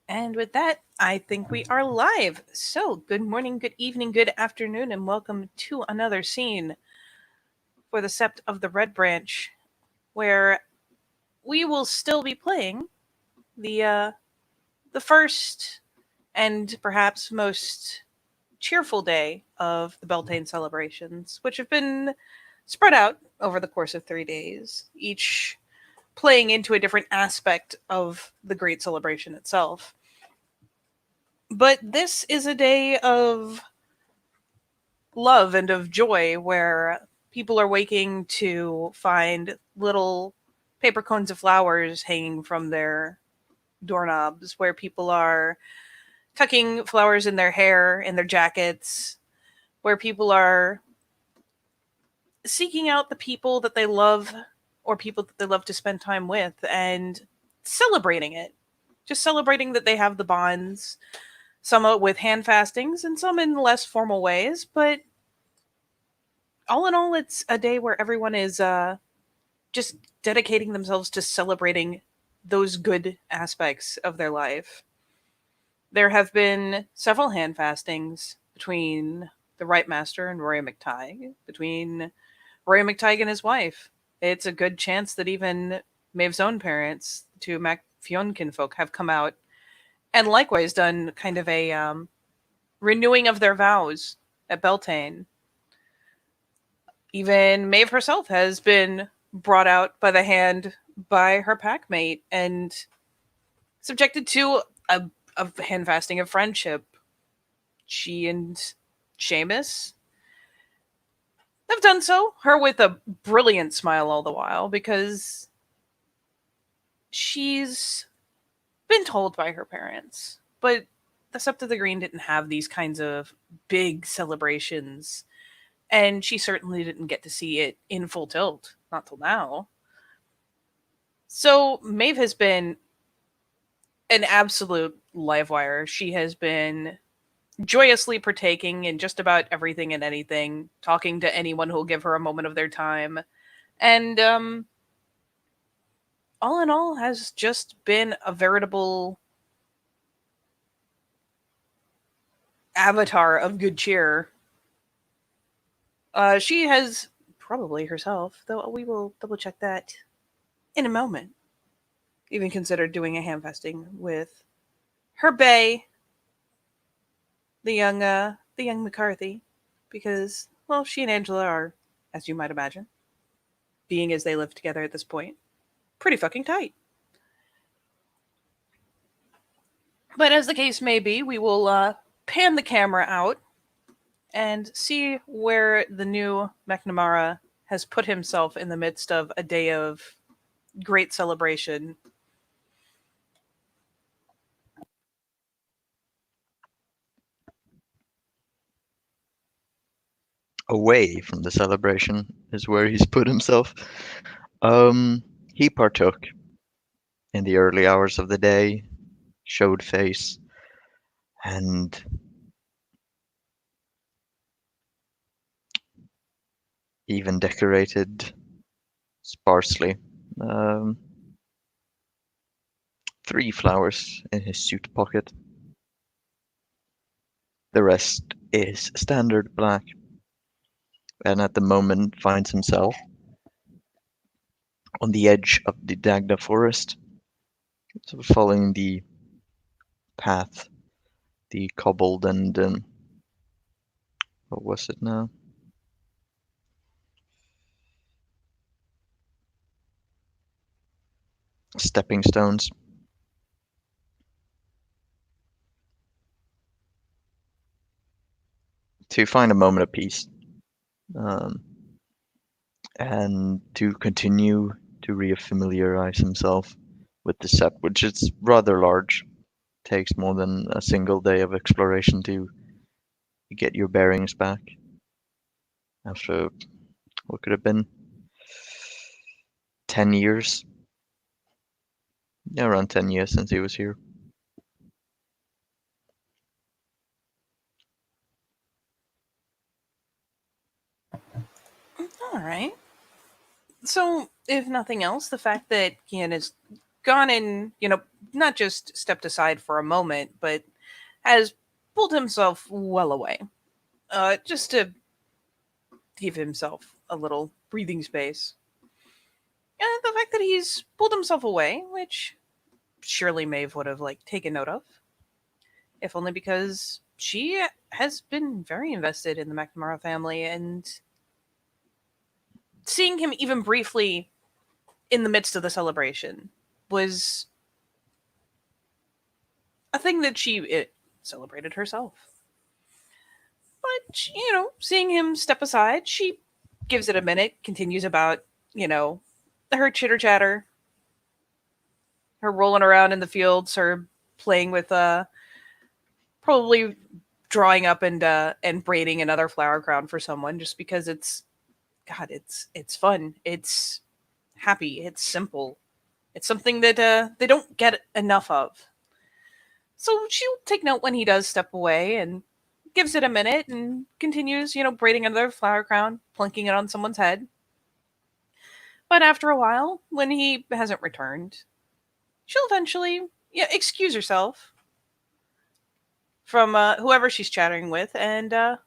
And with that, I think we are live. So, good morning, good evening, good afternoon, and welcome to another scene for the Sept of the Red Branch, where we will still be playing the first and perhaps most cheerful day of the Beltane celebrations, which have been spread out over the course of 3 days, each playing into a different aspect of the great celebration itself. But this is a day of love and of joy where people are waking to find little paper cones of flowers hanging from their doorknobs, where people are tucking flowers in their hair, in their jackets, where people are seeking out the people that they love or people that they love to spend time with and celebrating it. Just celebrating that they have the bonds, some with hand fastings and some in less formal ways, but all in all, it's a day where everyone is just dedicating themselves to celebrating those good aspects of their life. There have been several hand fastings between the Right Master and Rory McTighe, between Rory McTighe and his wife. It's a good chance that even Maeve's own parents, the two Mac Fionkin folk, have come out and likewise done kind of a renewing of their vows at Beltane. Even Maeve herself has been brought out by the hand by her packmate and subjected to a hand fasting of friendship. She and Seamus have done so, her with a brilliant smile all the while, because she's been told by her parents, but the Sept of the Green didn't have these kinds of big celebrations, and she certainly didn't get to see it in full tilt, not till now. So Maeve has been an absolute live wire. She has been joyously partaking in just about everything and anything, talking to anyone who'll give her a moment of their time, and all in all, has just been a veritable avatar of good cheer. She has probably herself, though we will double check that in a moment, even considered doing a hamfesting with her bae, the young McCarthy, because well, she and Angela are, as you might imagine, being as they live together at this point, pretty fucking tight. But as the case may be, we will pan the camera out and see where the new McNamara has put himself in the midst of a day of great celebration. Away from the celebration is where he's put himself. Um, he partook in the early hours of the day, showed face, and even decorated sparsely. Um, 3 flowers in his suit pocket. The rest is standard black, and at the moment finds himself on the edge of the Dagda forest, sort of following the path, the cobbled and what was it now? Stepping stones to find a moment of peace, um, and to continue to re-familiarize himself with the set, which is rather large. Takes more than a single day of exploration to get your bearings back after what could have been 10 years. Yeah, around 10 years since he was here. All right. So, if nothing else, the fact that Kian is gone and, not just stepped aside for a moment, but has pulled himself well away, just to give himself a little breathing space. And the fact that he's pulled himself away, which surely Maeve would have taken note of, if only because she has been very invested in the McNamara family, and seeing him even briefly in the midst of the celebration was a thing that she celebrated herself. But seeing him step aside, she gives it a minute, continues about you know her chitter chatter, her rolling around in the fields, her playing with probably drawing up and braiding another flower crown for someone, just because it's fun, it's happy, it's simple, it's something that they don't get enough of. So she'll take note when he does step away, and gives it a minute and continues, braiding another flower crown, plunking it on someone's head. But after a while, when he hasn't returned, she'll eventually, excuse herself from whoever she's chatting with, and we'll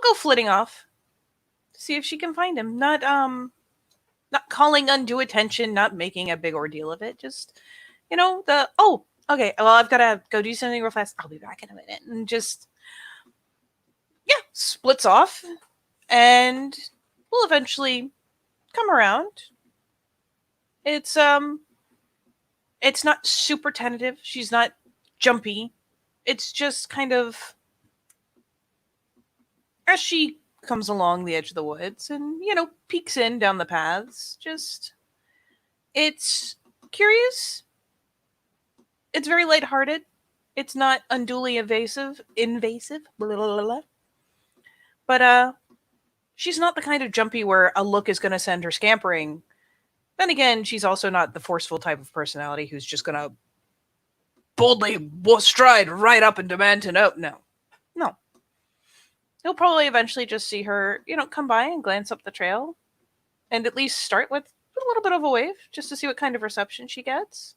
go flitting off to see if she can find him. Not calling undue attention, not making a big ordeal of it. Just the oh, okay, well, I've got to go do something real fast. I'll be back in a minute, and just splits off, and we'll eventually come around. It's it's not super tentative. She's not jumpy. It's just kind of as she comes along the edge of the woods and peeks in down the paths. Just it's curious. It's very lighthearted. It's not unduly invasive. Blah, blah, blah, blah. But she's not the kind of jumpy where a look is going to send her scampering. Then again, she's also not the forceful type of personality who's just going to boldly stride right up and demand to know. No. No. He'll probably eventually just see her, come by and glance up the trail, and at least start with a little bit of a wave just to see what kind of reception she gets.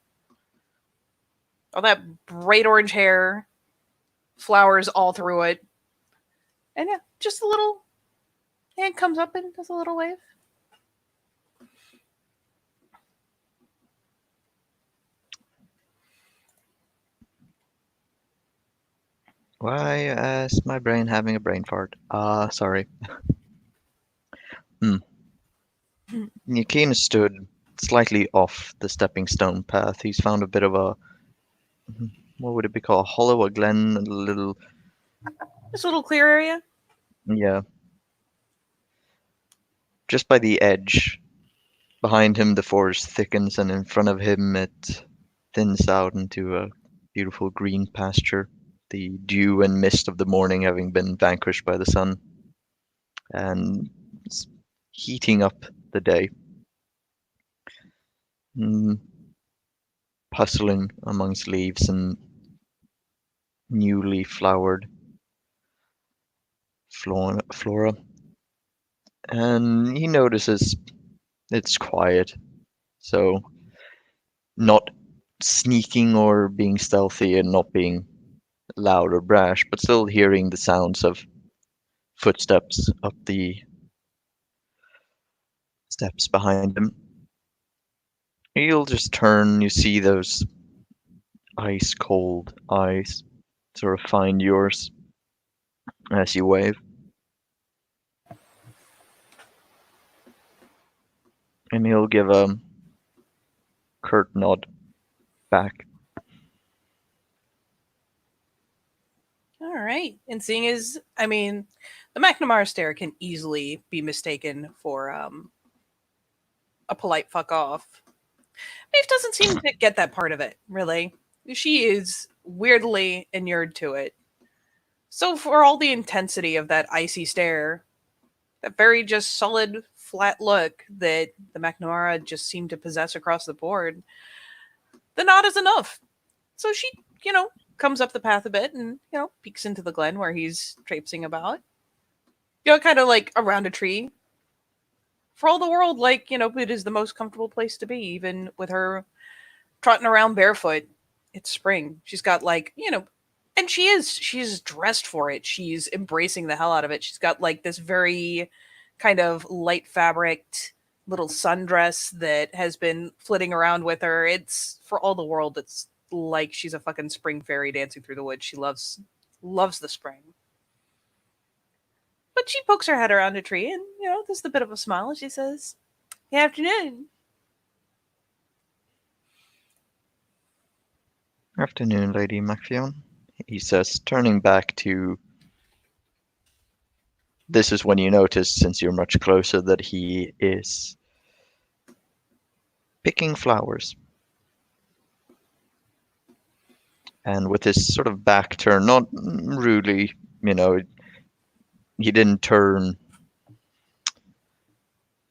All that bright orange hair, flowers all through it. And yeah, just a little hand comes up and does a little wave. Why is my brain having a brain fart? Sorry. Hmm. Yakina stood slightly off the stepping stone path. He's found a bit of a, what would it be called? A hollow, a glen, a little, This little clear area. yeah, just by the edge. Behind him, the forest thickens, and in front of him, it thins out into a beautiful green pasture. The dew and mist of the morning having been vanquished by the sun, and it's heating up the day. Mm, Hustling amongst leaves and newly flowered flora. And he notices it's quiet, so not sneaking or being stealthy and not being loud or brash, but still hearing the sounds of footsteps up the steps behind him. You'll just turn, you see those ice cold eyes sort of find yours as you wave, and he'll give a curt nod back. All right. And seeing as, I mean, the McNamara stare can easily be mistaken for a polite fuck off. Maeve doesn't seem to get that part of it, really. She is weirdly inured to it. So, for all the intensity of that icy stare, that very just solid, flat look that the McNamara just seemed to possess across the board, the nod is enough. So she, comes up the path a bit and, peeks into the glen where he's traipsing about. Kind of like around a tree, for all the world like, it is the most comfortable place to be, even with her trotting around barefoot. It's spring. She's got like, and she's dressed for it. She's embracing the hell out of it. She's got like this very kind of light fabric little sundress that has been flitting around with her. It's for all the world. It's like she's a fucking spring fairy dancing through the woods. She loves the spring. But she pokes her head around a tree and, there's a bit of a smile as she says, "Good afternoon." Afternoon, Lady Macphail, he says, turning back to. This is when you notice, since you're much closer, that he is picking flowers. And with his sort of back turn, not rudely, you know, he didn't turn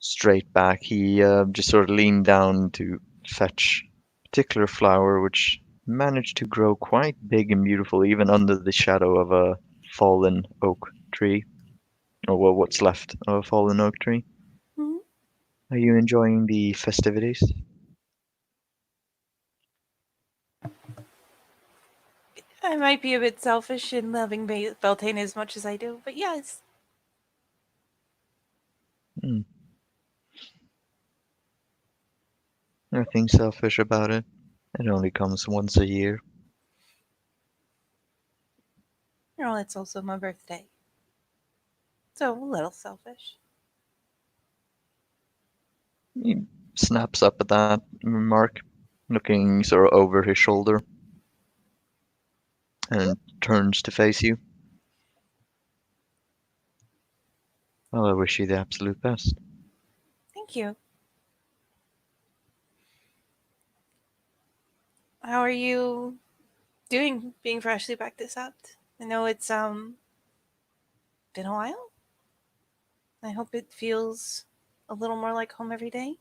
straight back. He just sort of leaned down to fetch a particular flower, which managed to grow quite big and beautiful, even under the shadow of a fallen oak tree, or well, what's left of a fallen oak tree. Mhm. Are you enjoying the festivities? I might be a bit selfish in loving Beltane as much as I do, but yes. Hmm, nothing selfish about it. It only comes once a year. Oh, it's also my birthday. So a little selfish. He snaps up at that remark, looking sort of over his shoulder, and turns to face you. Well, I wish you the absolute best. Thank you. How are you doing being freshly back this up? I know it's been a while. I hope it feels a little more like home every day.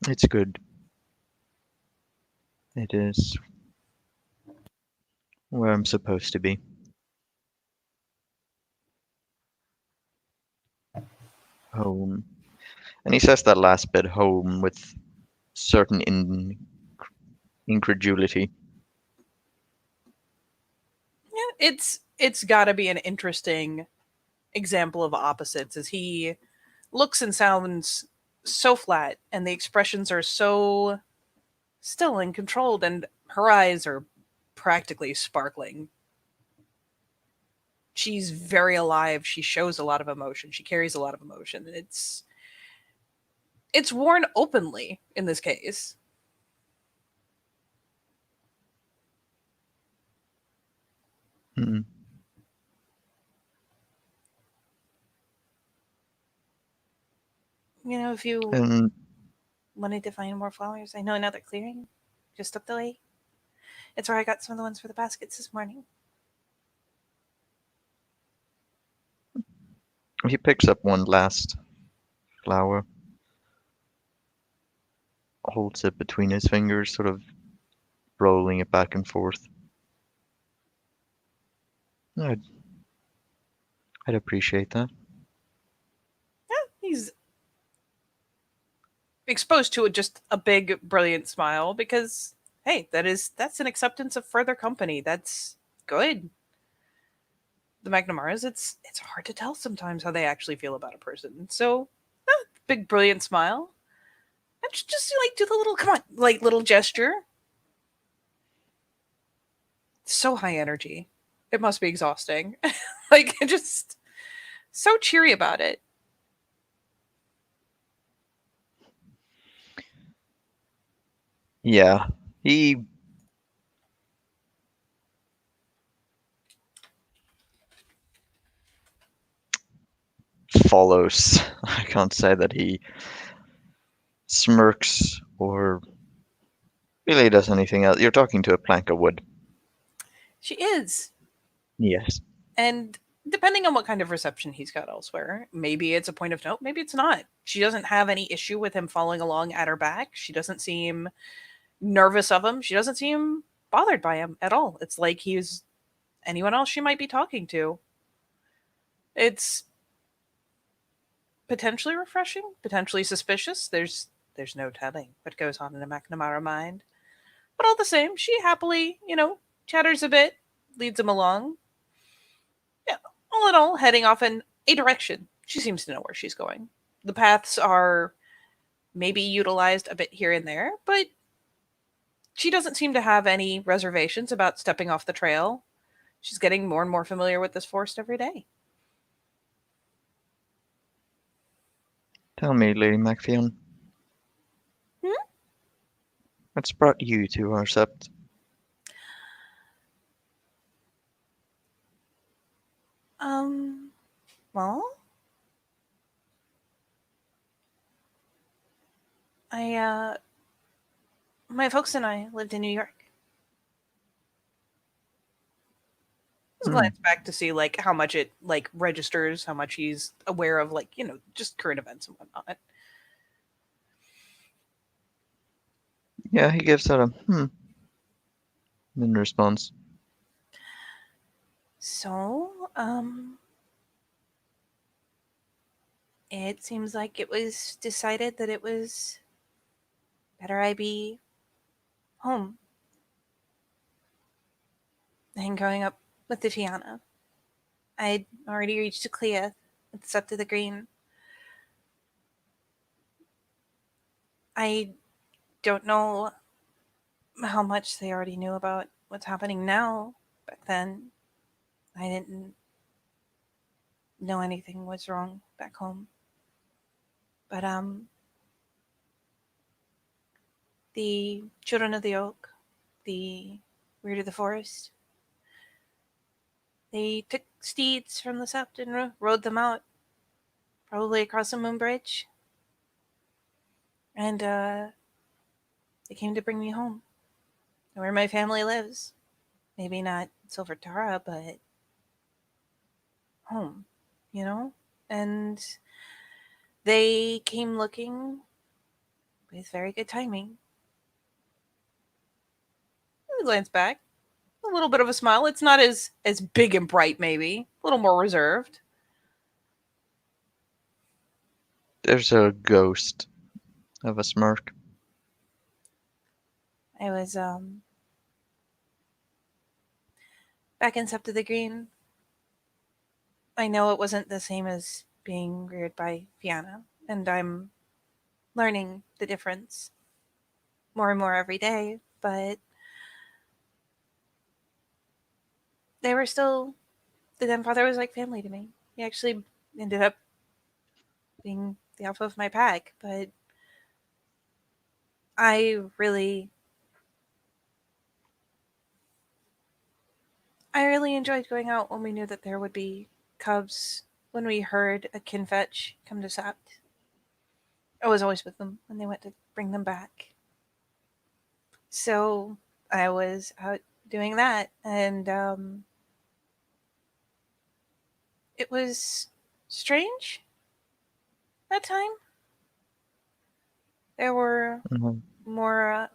It's good. It is where I'm supposed to be. Home. And he says that last bit, home, with certain incredulity. Yeah, it's got to be an interesting example of opposites as he looks and sounds so flat and the expressions are so still and controlled and her eyes are practically sparkling. She's very alive. She shows a lot of emotion. She carries a lot of emotion. It's worn openly in this case. Mm. If you And wanted to find more flowers, I know another clearing just up the way. It's where I got some of the ones for the baskets this morning. he picks up one last flower, holds it between his fingers, sort of rolling it back and forth. I'd, I'd appreciate that. Yeah, he's exposed to just a big, brilliant smile because hey, that's an acceptance of further company. That's good. The McNamara's, it's hard to tell sometimes how they actually feel about a person. So, big, brilliant smile. And just like do the little come on, like little gesture. So high energy. It must be exhausting. Like just so cheery about it. Yeah, he follows. I can't say that he smirks or really does anything else. You're talking to a plank of wood. She is. Yes. And depending on what kind of reception he's got elsewhere, maybe it's a point of note, maybe it's not. She doesn't have any issue with him following along at her back. She doesn't seem nervous of him. She doesn't seem bothered by him at all. It's like he's anyone else she might be talking to. It's potentially refreshing, potentially suspicious. There's no telling what goes on in a McNamara mind. But all the same, she happily, chatters a bit, leads him along. Yeah, all in all, heading off in a direction. She seems to know where she's going. The paths are maybe utilized a bit here and there, but she doesn't seem to have any reservations about stepping off the trail. She's getting more and more familiar with this forest every day. Tell me, Lady Macphail, Hmm? what's brought you to our sept? Um, well, I my folks and I lived in New York. Let's Hmm. glance back to see like how much it like registers, how much he's aware of like, just current events and whatnot. Yeah, he gives that a in response. So, it seems like it was decided that it was better I be home than growing up with the Fianna. I'd already reached a clear. It's up to the green. I don't know how much they already knew about what's happening now. Back then, I didn't know anything was wrong back home. But the children of the oak, the root of the forest, they took steeds from the sept and rode them out, probably across the moon bridge, and they came to bring me home, where my family lives. Maybe not Silver Tara, but home, you know? And they came looking with very good timing. I glance back, a little bit of a smile. It's not as big and bright, maybe a little more reserved. There's a ghost of a smirk. I was back in Sept of the Green. I know it wasn't the same as being reared by Fianna, and I'm learning the difference more and more every day, but they were still, the grandfather was like family to me. He actually ended up being the alpha of my pack, but I really, I really enjoyed going out when we knew that there would be cubs. When we heard a kinfetch come to Sept, I was always with them when they went to bring them back. So I was out doing that, and it was strange that time. There were Mhm. more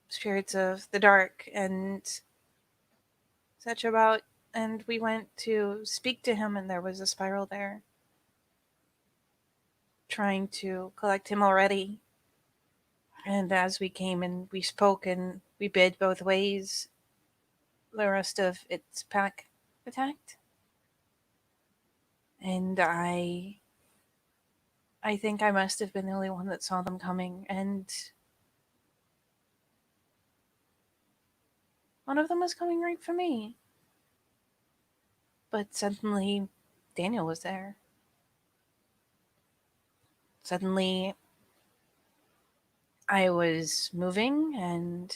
spirits of the dark and such about, and we went to speak to him, and there was a spiral there trying to collect him already. And as we came and we spoke and we bid both ways, the rest of its pack attacked. And I think I must have been the only one that saw them coming, and one of them was coming right for me. But suddenly Daniel was there. Suddenly I was moving and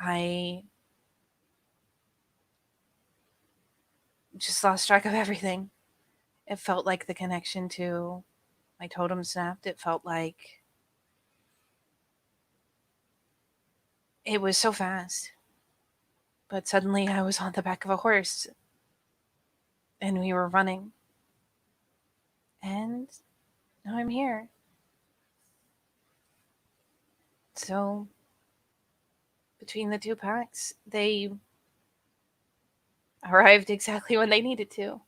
I just lost track of everything. It felt like the connection to my totem snapped. It felt like it was so fast. But suddenly I was on the back of a horse and we were running. And now I'm here. So between the two packs, they arrived exactly when they needed to.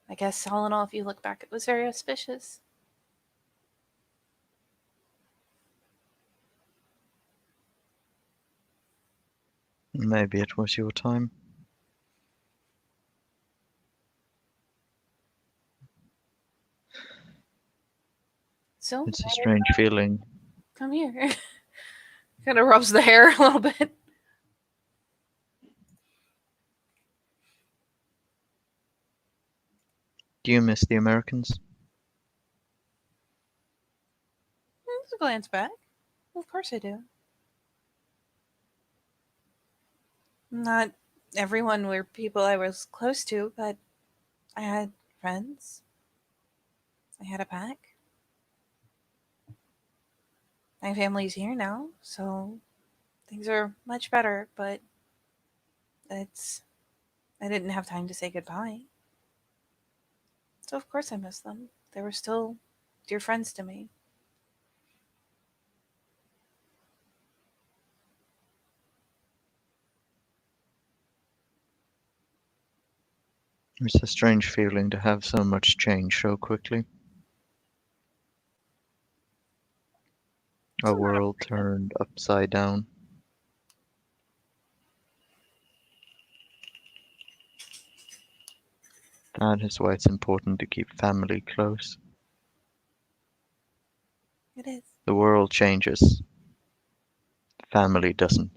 I guess all in all, if you look back, it was very auspicious. Maybe it was your time. So, It's a strange feeling. come here. Kind of rubs the hair a little bit. Do you miss the Americans? Just a glance back. Well, of course I do. Not everyone were people I was close to, but I had friends. I had a pack. My family's here now, so things are much better, but it's I didn't have time to say goodbye. So of course I miss them. They were still dear friends to me. It's a strange feeling to have so much change so quickly. A So not world turned upside down. That is why it's important to keep family close. it is. The world changes, family doesn't.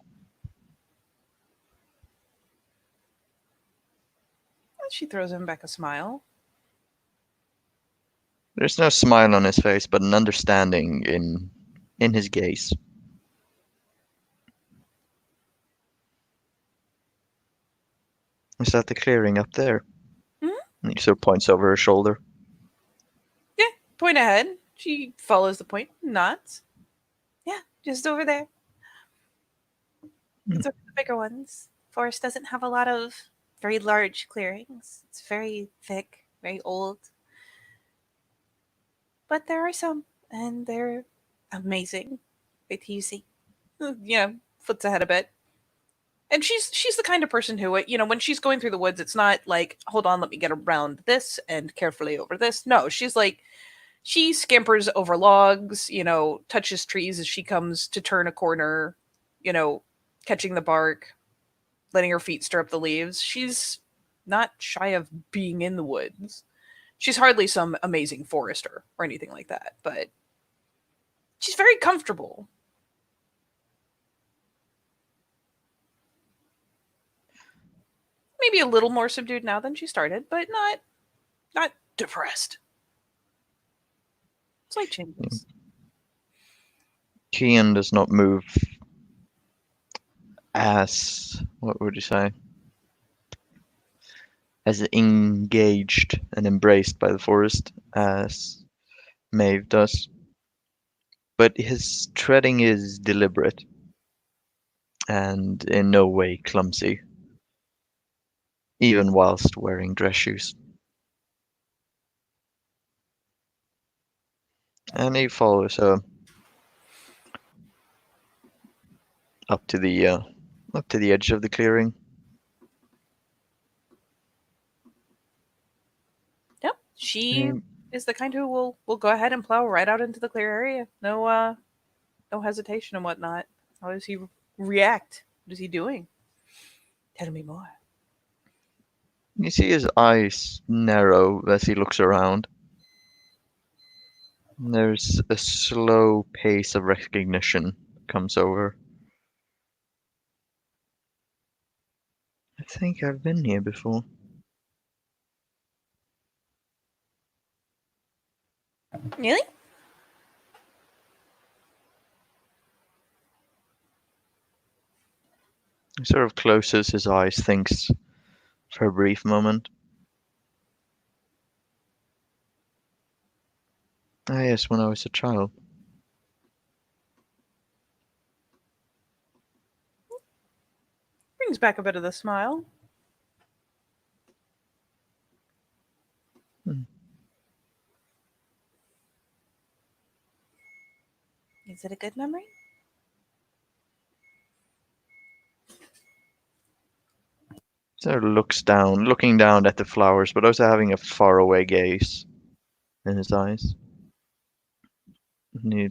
She throws him back a smile. There's no smile on his face, but an understanding in his gaze. Is that the clearing up there? Hmm. And he sort of points over her shoulder. Yeah, point ahead. She follows the point, nods. Yeah, just over there. Hmm. It's one of the bigger ones. Forest doesn't have a lot of very large clearings. It's very thick, very old. But there are some, and they're amazing. Wait till you see. Flips ahead a bit. And she's the kind of person who, when she's going through the woods, it's not like, hold on, let me get around this and carefully over this. No, she's like, she scampers over logs, touches trees as she comes to turn a corner, you know, catching the bark, letting her feet stir up the leaves. She's not shy of being in the woods. She's hardly some amazing forester or anything like that, but she's very comfortable. Maybe a little more subdued now than she started, but not depressed. Slight changes. Kian does not move as, what would you say, as engaged and embraced by the forest as Maeve does. But his treading is deliberate and in no way clumsy, even whilst wearing dress shoes. And he follows her up to the uh, up to the edge of the clearing. Yep. She And is the kind who will go ahead and plow right out into the clear area. No hesitation and whatnot. How does he react? What is he doing? Tell me more. you see his eyes narrow as he looks around. There's a slow pace of recognition comes over. I think I've been here before. Really? He sort of closes his eyes, thinks for a brief moment. Ah, yes, when I was a child. Brings back a bit of the smile. Hmm. Is it a good memory? Sort of looking down at the flowers, but also having a faraway gaze in his eyes. And he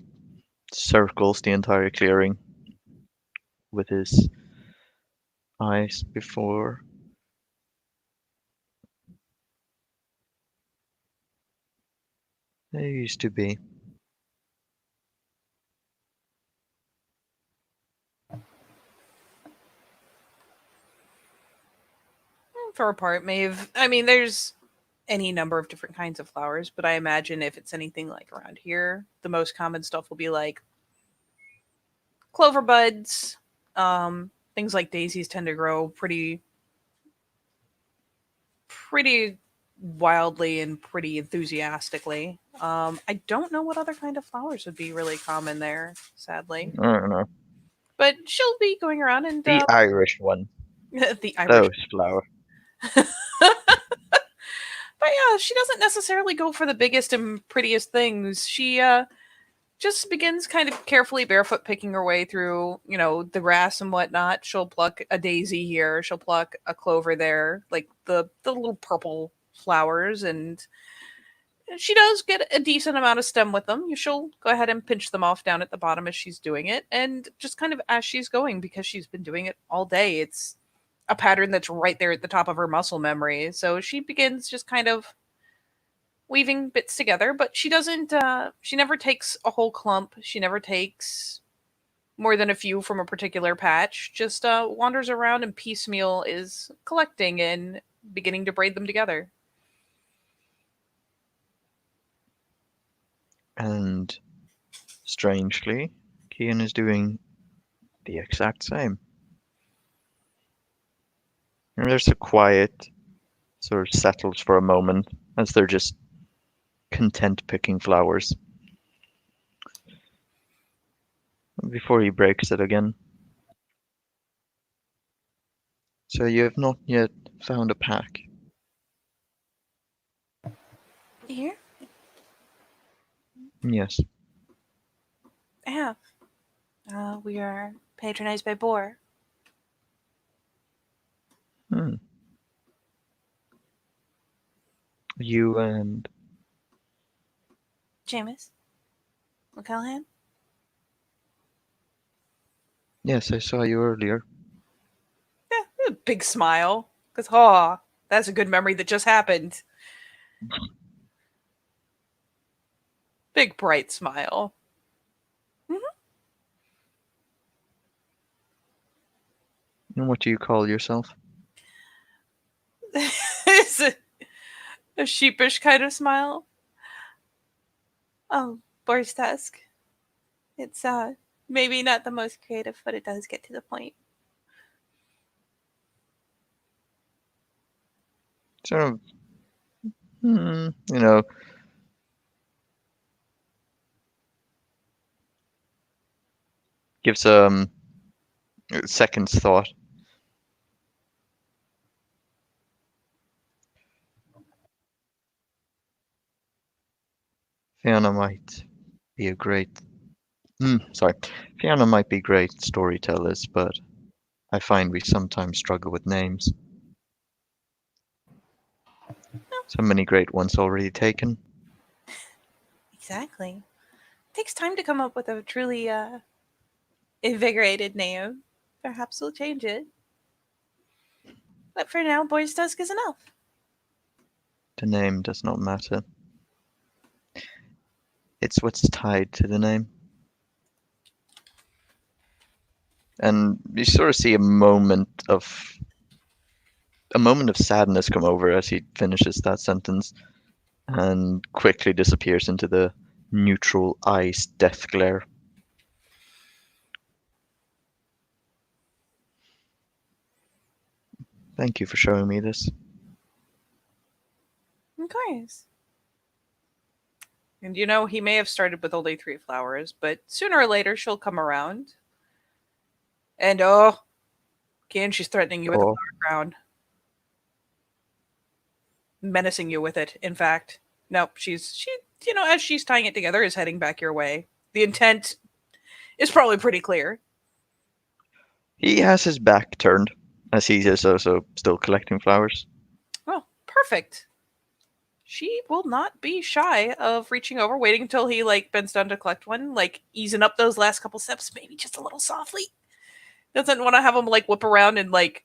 circles the entire clearing with his eyes before they used to be. For a part, Maeve. I mean, there's any number of different kinds of flowers, but I imagine if it's anything like around here, the most common stuff will be like clover buds. Things like daisies tend to grow pretty wildly and pretty enthusiastically. I don't know what other kind of flowers would be really common there, sadly. I don't know. But she'll be going around and The Irish one. the Irish. Those flowers. But yeah, she doesn't necessarily go for the biggest and prettiest things. She just begins kind of carefully barefoot picking her way through, the grass and whatnot. She'll pluck a daisy here, she'll pluck a clover there, like the little purple flowers, and she does get a decent amount of stem with them. She'll go ahead and pinch them off down at the bottom as she's doing it, and just kind of as she's going, because she's been doing it all day, it's a pattern that's right there at the top of her muscle memory. So she begins just kind of weaving bits together, but she doesn't she never takes a whole clump. She never takes more than a few from a particular patch. Just wanders around and piecemeal is collecting and beginning to braid them together. And strangely, Kian is doing the exact same. And there's a quiet sort of settles for a moment as they're just content picking flowers before he breaks it again. So you have not yet found a pack. Here? Yes. I have. We are patronized by Boar. Hmm. You and Jameis? O'Callahan? yes, I saw you earlier. Yeah, a big smile. Because, oh, that's a good memory that just happened. Big, bright smile. And what do you call yourself? It's a sheepish kind of smile. Oh, Boar's Tusk. It's maybe not the most creative, but it does get to the point. Sort of, you know, gives second's thought. Fiona might be a great. Sorry, Fiona might be great storytellers, but I find we sometimes struggle with names. So many great ones already taken. Exactly. It takes time to come up with a truly invigorated name. Perhaps we'll change it. But for now, Boar's Tusk is enough. The name does not matter. It's what's tied to the name. And you sort of see a moment of sadness come over as he finishes that sentence and quickly disappears into the neutral ice death glare. Thank you for showing me this. Of course. And he may have started with only 3 flowers, but sooner or later she'll come around. And again, she's threatening you with a Oh, flower crown. Menacing you with it, in fact. Nope, as she's tying it together, is heading back your way. The intent is probably pretty clear. he has his back turned as he is also still collecting flowers. Oh, perfect. She will not be shy of reaching over, waiting until he like bends down to collect one, like easing up those last couple steps, maybe just a little softly. Doesn't want to have him like whip around and like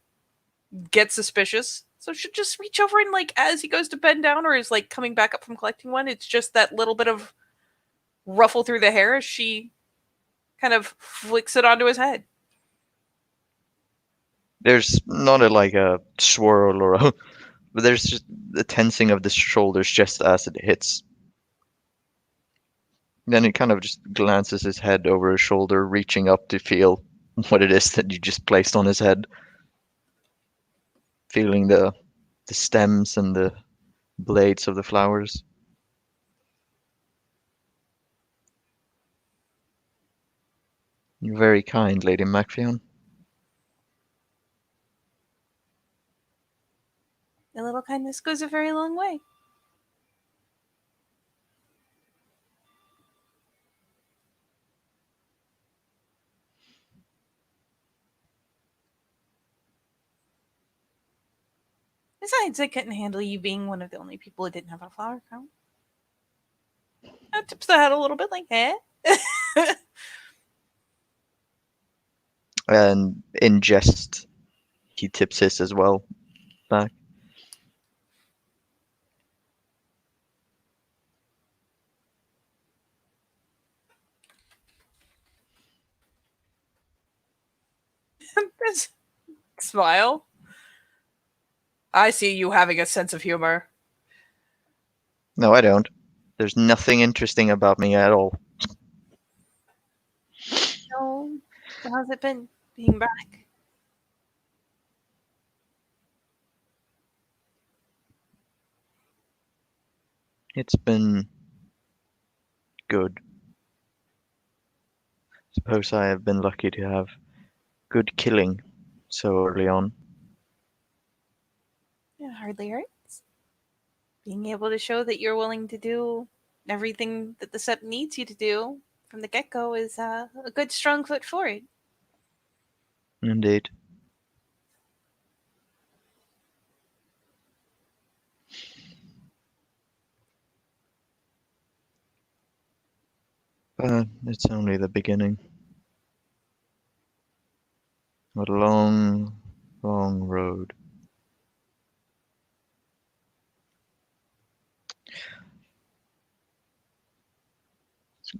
get suspicious. So should just reach over and like as he goes to bend down or is like coming back up from collecting one, it's just that little bit of ruffle through the hair as she kind of flicks it onto his head. There's not a like a swirl or a, but there's just the tensing of the shoulders just as it hits. Then he kind of just glances his head over his shoulder, reaching up to feel what it is that you just placed on his head, feeling the stems and the blades of the flowers. You're very kind, Lady Macphail. A little kindness goes a very long way. Besides, I couldn't handle you being one of the only people who didn't have a flower crown. That tips the head a little bit, like, eh? And in jest, he tips his as well back. Smile. I see you having a sense of humor. No, I don't. There's nothing interesting about me at all. So, how's it been being back? It's been good. Suppose I have been lucky to have good killing so early on. It hardly hurts. Being able to show that you're willing to do everything that the SEP needs you to do from the get go is a good strong foot forward. Indeed. But it's only the beginning. A long, long road.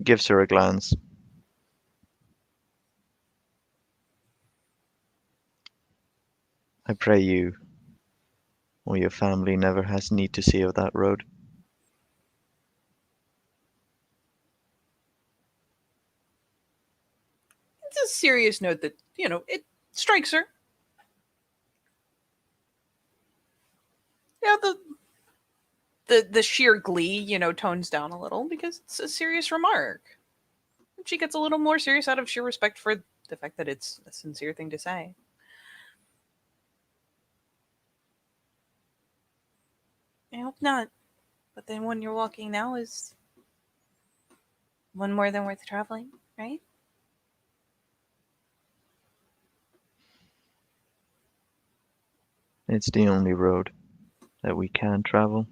Gives her a glance. I pray you or your family never has need to see of that road. It's a serious note that, it strikes her. Yeah, the sheer glee, tones down a little because it's a serious remark. She gets a little more serious out of sheer respect for the fact that it's a sincere thing to say. I hope not. But then when you're walking now is one more than worth traveling, right? It's the only road that we can travel.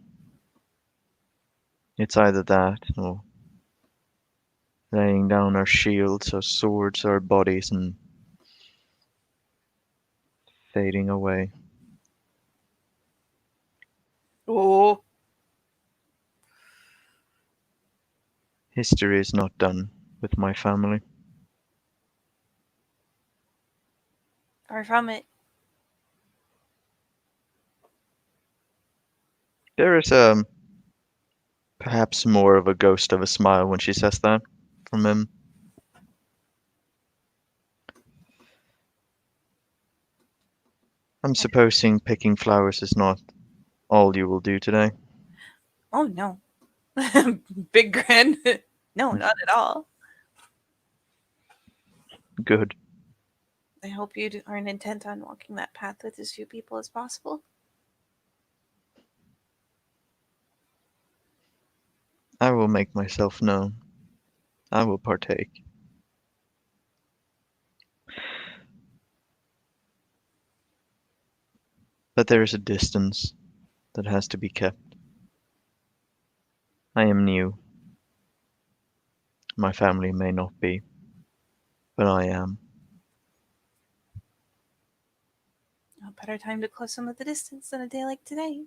It's either that or laying down our shields, our swords, our bodies and fading away. Oh, History is not done with my family. far from it. There is perhaps more of a ghost of a smile when she says that from him. I'm supposing picking flowers is not all you will do today. Oh no. Big grin. No, not at all. Good. I hope you aren't intent on walking that path with as few people as possible. I will make myself known. I will partake. but there is a distance that has to be kept. I am new. My family may not be, but I am. No better time to close some of the distance than a day like today.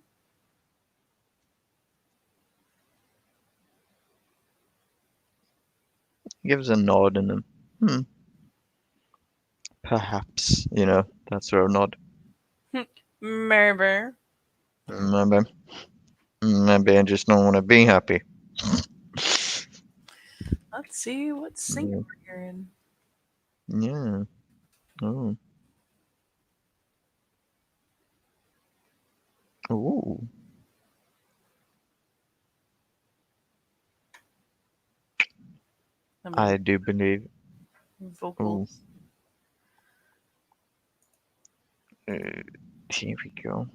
He gives a nod and a perhaps, that sort of nod. Murmur. Maybe, maybe I just don't want to be happy. Let's see what singing we're hearing. Yeah. Oh. Ooh. I do believe. Vocals. Here we go.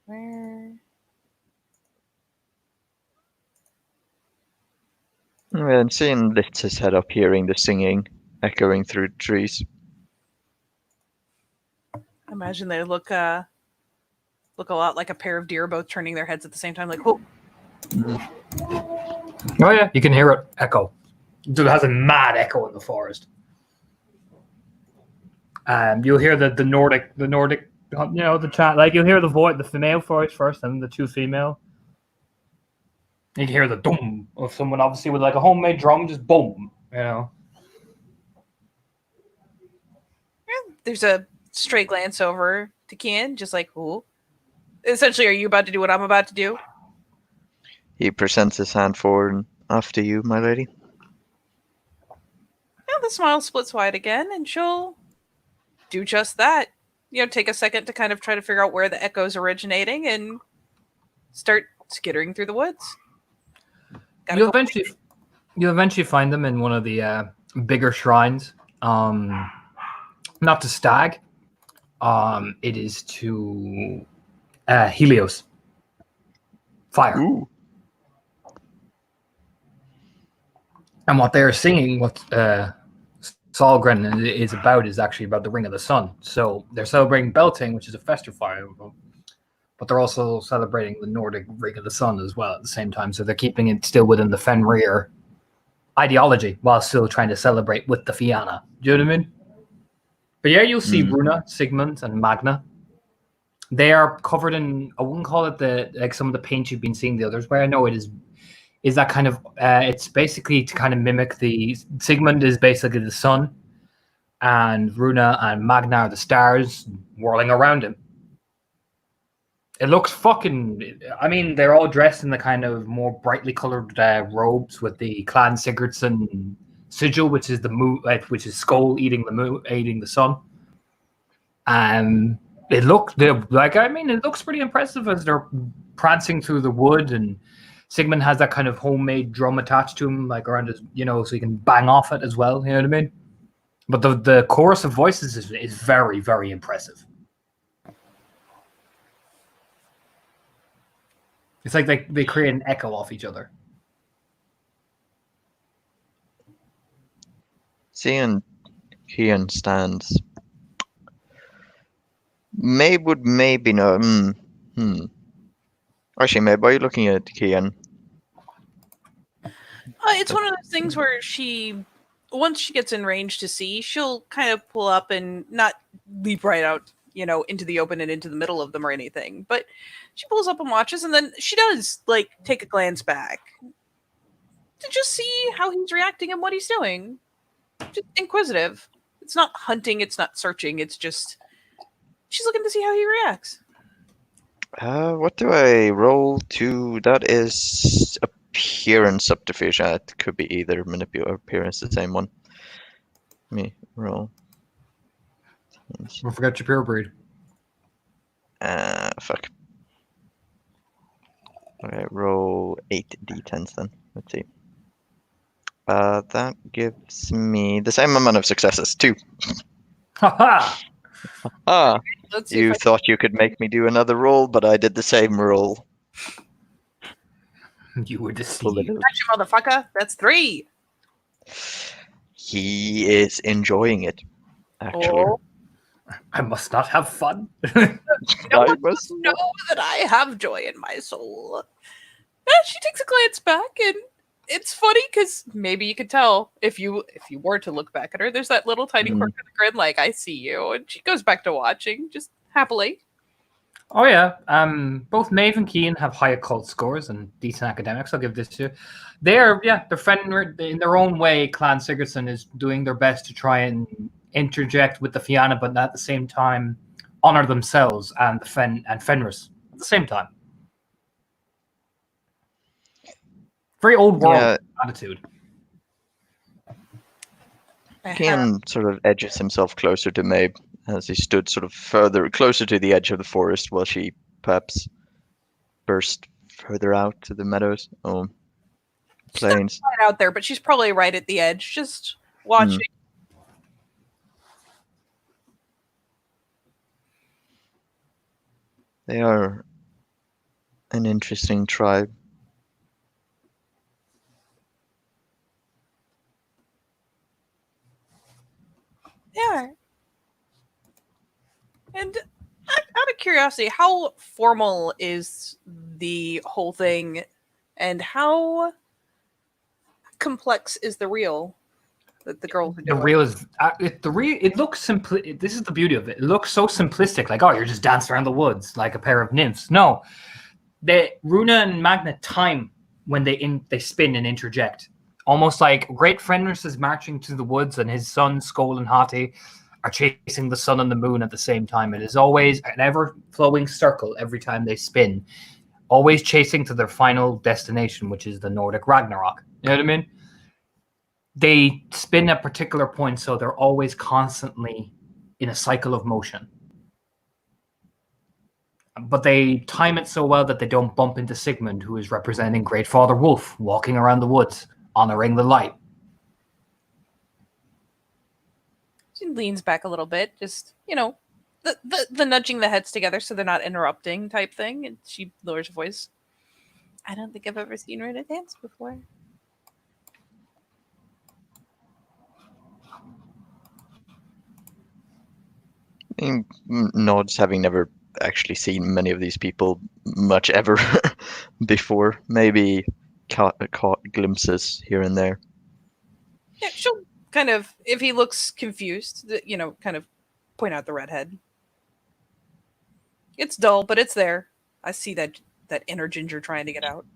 Where? And seeing lifts his head up, hearing the singing echoing through the trees. I imagine they look a lot like a pair of deer both turning their heads at the same time, like, whoa. Oh yeah, you can hear it echo. It has a mad echo in the forest. You'll hear the Nordic, the chat. Like you'll hear the female voice first, and the two female. You can hear the dum of someone, obviously with like a homemade drum, just boom. There's a stray glance over to Kian, just like, ooh. Essentially, are you about to do what I'm about to do? He presents his hand forward and after you, my lady. And the smile splits wide again, and she'll do just that. Take a second to kind of try to figure out where the echo's originating and start skittering through the woods. You'll eventually find them in one of the bigger shrines. Not to Stag. It is to Helios. Fire. Ooh. And what they're singing, what Solgren is about, is actually about the Ring of the Sun. So they're celebrating Beltane, which is a festive fire, but they're also celebrating the Nordic Ring of the Sun as well at the same time. So they're keeping it still within the Fenrir ideology while still trying to celebrate with the Fianna. Do you know what I mean? But yeah, you'll see Runa, Sigmund, and Magna. They are covered in, I wouldn't call it like some of the paint you've been seeing the others where. I know it is that kind of, it's basically to kind of mimic Sigmund is basically the sun, and Runa and Magna are the stars whirling around him. It looks they're all dressed in the kind of more brightly colored robes with the Clan Sigurdsson sigil, which is the moon, which is Skull eating the sun. It looks pretty impressive as they're prancing through the wood, and Sigmund has that kind of homemade drum attached to him, like around his, so he can bang off it as well. You know what I mean? But the chorus of voices is very, very impressive. It's like they create an echo off each other. Seeing Kian stands. Maybe no. Actually, maybe, why are you looking at Kian? It's one of those things where once she gets in range to see, she'll kind of pull up and not leap right out, into the open and into the middle of them or anything. But she pulls up and watches, and then she does, take a glance back to just see how he's reacting and what he's doing. Just inquisitive. It's not hunting, it's not searching, it's just she's looking to see how he reacts. What do I roll to? That is appearance subterfuge. It could be either manipulate or appearance, the same one. Let me roll. Don't forget your pure breed. Fuck. Okay, roll 8 d10s then. Let's see. That gives me the same amount of successes, 2. Haha! You thought you could make me do another roll, but I did the same roll. You were deceived. Gotcha, motherfucker. That's 3. He is enjoying it. actually. Oh, I must not have fun. no I one must must know that I have joy in my soul. And she takes a glance back, and it's funny because maybe you could tell if you were to look back at her. There's that little tiny quirk of the grin, like I see you, and she goes back to watching just happily. Oh yeah, both Maeve and Keane have high occult scores and decent academics. I'll give this to. They're friend in their own way. Clan Sigurdsson is doing their best to try and interject with the Fianna, but at the same time honor themselves and the Fenris at the same time. Very old world attitude. Kian sort of edges himself closer to Mabe as he stood sort of closer to the edge of the forest while she perhaps burst further out to the meadows or plains. She's not right out there, but she's probably right at the edge, just watching. They are an interesting tribe. Yeah. And out of curiosity, how formal is the whole thing, and how complex is the reel that the girls are The doing? reel is it looks simple. This is the beauty of it. It looks so simplistic, like, oh, you're just dancing around the woods like a pair of nymphs. No, Runa and Magna time when they spin and interject, almost like Great Fenris is marching to the woods and his son Skoll and Hati are chasing the sun and the moon at the same time. It is always an ever-flowing circle every time they spin, always chasing to their final destination, which is the Nordic Ragnarok. You know what I mean? They spin at particular points, so they're always constantly in a cycle of motion. But they time it so well that they don't bump into Sigmund, who is representing Great Father Wolf, walking around the woods, honoring the light. She leans back a little bit, just, the nudging the heads together so they're not interrupting type thing, and she lowers her voice. I don't think I've ever seen Runa dance before. Nods, having never actually seen many of these people much ever before. Maybe caught glimpses here and there. Yeah, she'll kind of, if he looks confused, kind of point out the redhead. It's dull, but it's there. I see that inner ginger trying to get out.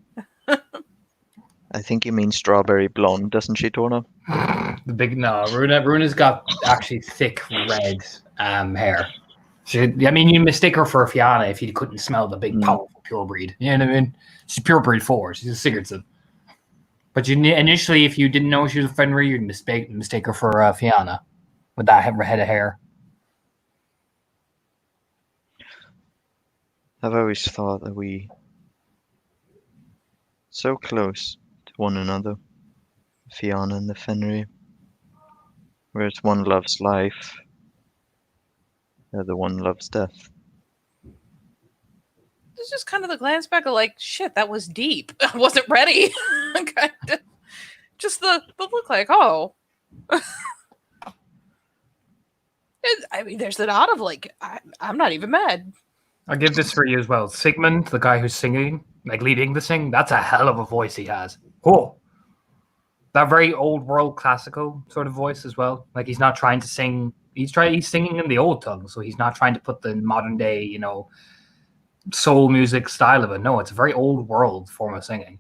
I think you mean strawberry blonde, doesn't she, Torna? Runa's got actually thick red hair. You mistake her for a Fianna if you couldn't smell the big, powerful pure breed. You know what I mean? She's pure breed 4. She's a Sigurdsson. But initially, if you didn't know she was a Fenrir, you'd mistake her for a Fianna with that head of hair. I've always thought that we so close to one another, Fianna and the Fenrir, whereas one loves life, the other one loves death. It's just kind of the glance back of like, shit, that was deep. I wasn't ready. Just the look like, oh. There's the nod of like, I'm not even mad. I'll give this for you as well. Sigmund, the guy who's singing, like leading the sing, that's a hell of a voice he has. Oh, that very old world classical sort of voice as well. Like he's not trying to sing. He's singing in the old tongue, so he's not trying to put the modern day, soul music style of it. No, it's a very old world form of singing.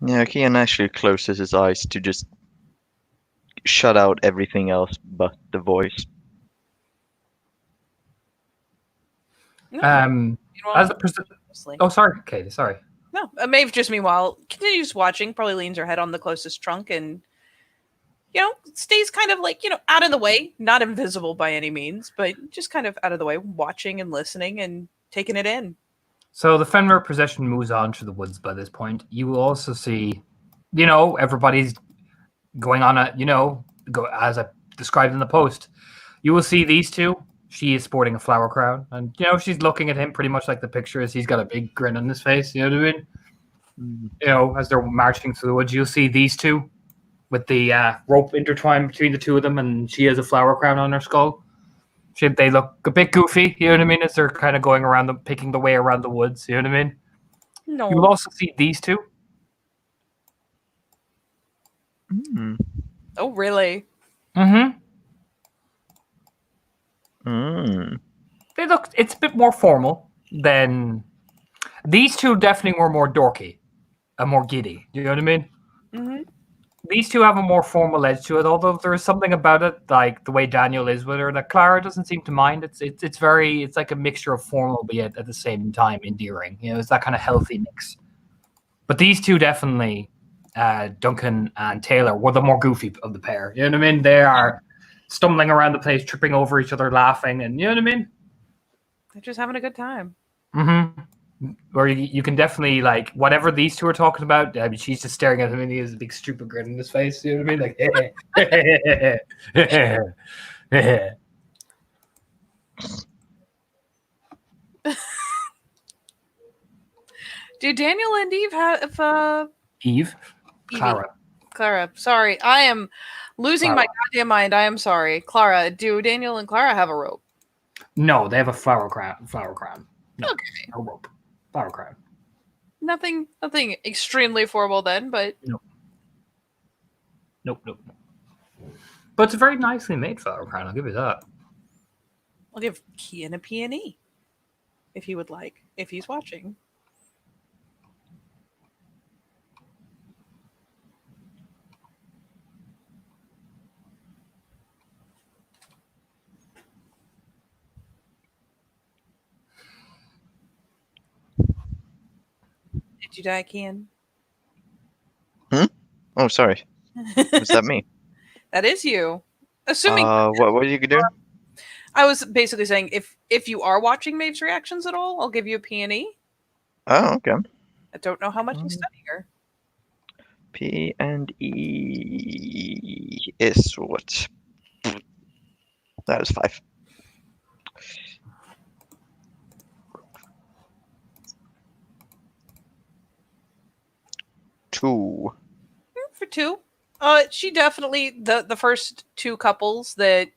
Yeah, Kian actually closes his eyes to just shut out everything else but the voice. As the oh, sorry, Katie, sorry. No, Maeve just meanwhile continues watching, probably leans her head on the closest trunk and, stays kind of like, out of the way, not invisible by any means, but just kind of out of the way, watching and listening and taking it in. So the Fenrir procession moves on through the woods by this point. You will also see, everybody's going on as I described in the post. You will see these two. She is sporting a flower crown, and she's looking at him pretty much like the picture is. He's got a big grin on his face. You know what I mean? As they're marching through the woods, you'll see these two with the rope intertwined between the two of them, and she has a flower crown on her skull. They look a bit goofy, you know what I mean, as they're kind of going around picking the way around the woods, you know what I mean? No. You'll also see these two. Mm. Oh, really? Mm-hmm. Mm. It's a bit more formal than these two. Definitely were more dorky and more giddy. Do you know what I mean? Mm-hmm. These two have a more formal edge to it, although there is something about it, like the way Daniel is with her, that Clara doesn't seem to mind. It's like a mixture of formal, but yet at the same time endearing. You know, it's that kind of healthy mix. But these two definitely, Duncan and Taylor, were the more goofy of the pair. You know what I mean? They are stumbling around the place, tripping over each other, laughing, and you know what I mean? They're just having a good time. Mm-hmm. Or you can definitely, like, whatever these two are talking about, I mean, she's just staring at him and he has a big stupid grin in his face. You know what I mean? Like, Do Daniel and Eve have Eve, Evie. Clara. Clara. Sorry, I am losing my goddamn mind. I am sorry. Clara, do Daniel and Clara have a rope? No, they have a flower crown. No, Okay. a rope. Flower crown. Nothing extremely formal then, but Nope. But it's a very nicely made flower crown, I'll give you that. I'll give Kian a peony if he would like, if he's watching. Did you die, Kian? Oh, sorry. Was that me? That is you. Assuming what are you doing? I was basically saying if you are watching Maeve's reactions at all, I'll give you a peony. Oh, okay. I don't know how much you study her. P and E is what? That is 5. Two. For 2. She definitely the first 2 couples that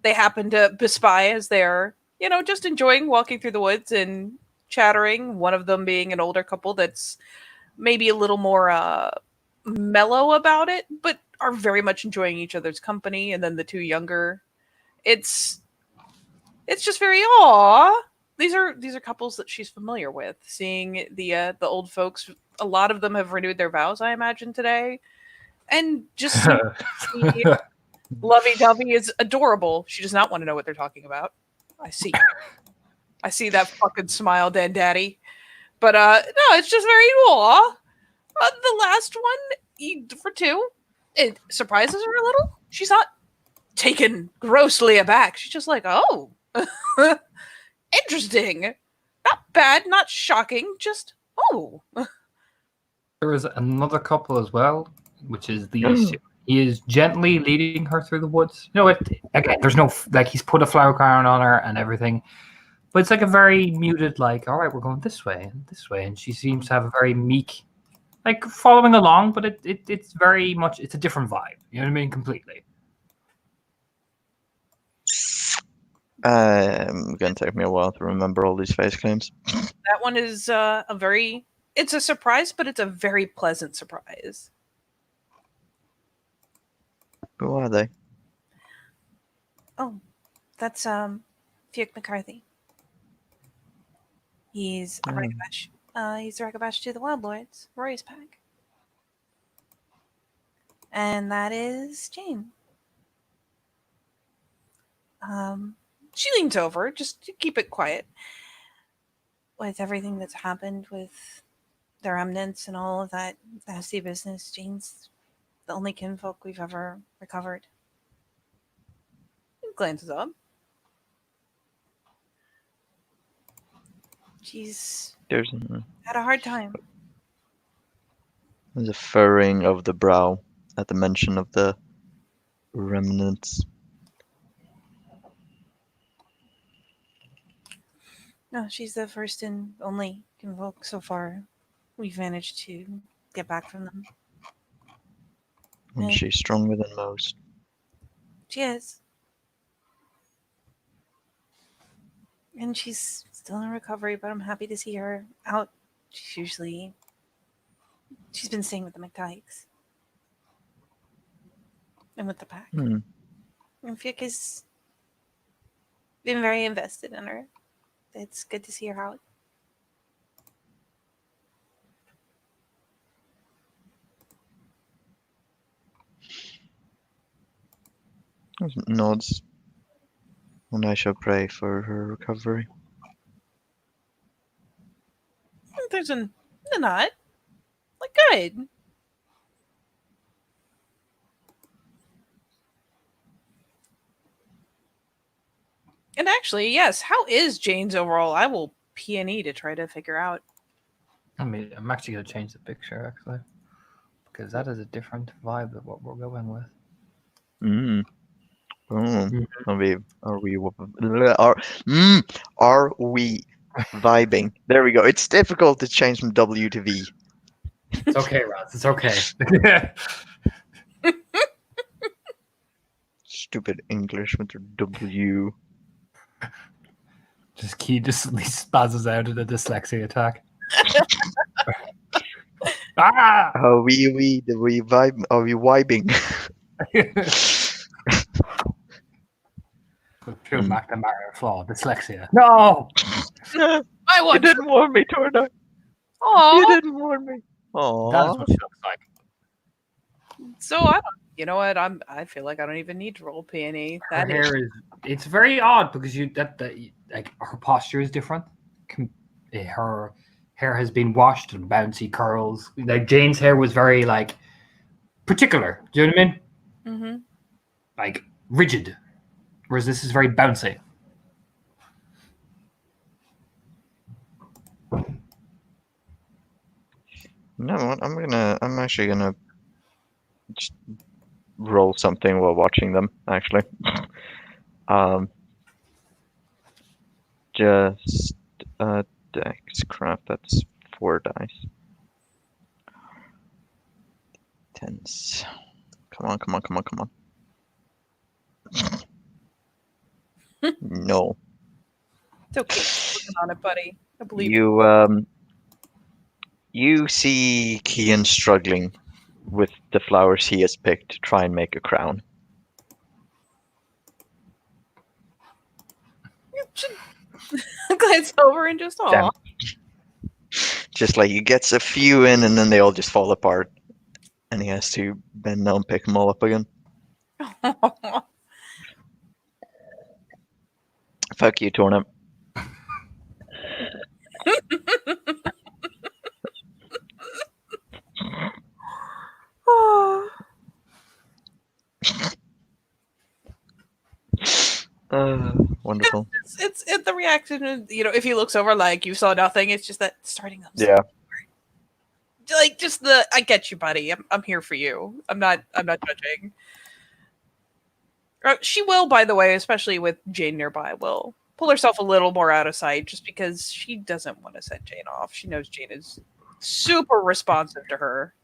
they happen to bespy as they're, just enjoying walking through the woods and chattering. One of them being an older couple that's maybe a little more mellow about it, but are very much enjoying each other's company. And then the 2 younger, it's just very aw. These are couples that she's familiar with. Seeing the old folks, a lot of them have renewed their vows, I imagine, today, and just seeing lovey-dovey is adorable. She does not want to know what they're talking about. I see that fucking smile, Dan Daddy. But no, it's just very aw. The last one for 2, it surprises her a little. She's not taken grossly aback. She's just like, oh, interesting. Not bad, not shocking, just oh. There is another couple as well, which is these two. He is gently leading her through the woods. Again, there's no, like, he's put a flower crown on her and everything, but it's like a very muted, like, all right, we're going this way, and she seems to have a very meek, like, following along, but it's very much, it's a different vibe. You know what I mean? Completely. Gonna take me a while to remember all these face claims. That one is it's a surprise, but it's a very pleasant surprise. Who are they? Oh, that's Fiuk McCarthy. He's a Ragabash. He's a Ragabash to the Wild Lords, Rory's pack. And that is Jane. She leans over, just to keep it quiet. With everything that's happened with the remnants and all of that nasty business, Jane's the only kinfolk we've ever recovered. He glances up. She's had a hard time. There's a furrowing of the brow at the mention of the remnants. No, she's the first and only kinfolk so far we've managed to get back from them. And she's stronger than most. She is. And she's still in recovery, but I'm happy to see her out. She's been staying with the McTykes. And with the pack. Hmm. And Fiocca's been very invested in her. It's good to see her out. Nods. And I shall pray for her recovery. There's a nod. Like, good. And actually, yes, how is Jane's overall? I will P&E to try to figure out. I'm actually going to change the picture, actually. Because that is a different vibe of what we're going with. Mm. Oh. Mhm. Are we vibing? There we go. It's difficult to change from W to V. It's okay, Raz. It's okay. Stupid English with their W. Just spazzes out of the dyslexia attack. Ah! Are we vibe? Are we vibing? Pure McNamara flaw, dyslexia. No! I You want. didn't warn me, Torna. Aw. You didn't warn me. That is Aww. what she looks like. So I don't. You know what? I feel like I don't even need to roll P&E. Her That is. hair is. It's very odd because like her posture is different. Her hair has been washed and bouncy curls. Like Jane's hair was very like particular. Do you know what I mean? Mm-hmm. Like rigid, whereas this is very bouncy. You know what? I'm actually gonna just roll something while watching them. Actually, just dex. Crap, that's 4 dice. Tens. Come on, come on, come on, come on. No. It's okay. Working on it, buddy. I believe You see Kian struggling with the flowers he has picked to try and make a crown. glance over and just Damn. Just like he gets a few in and then they all just fall apart. And he has to bend down and pick them all up again. Fuck you, Tornum. Wonderful. It's the reaction. If he looks over like you saw nothing, it's just that starting up. Yeah. Like just the I get you, buddy. I'm here for you. I'm not judging. She will, by the way, especially with Jane nearby, will pull herself a little more out of sight just because she doesn't want to send Jane off. She knows Jane is super responsive to her.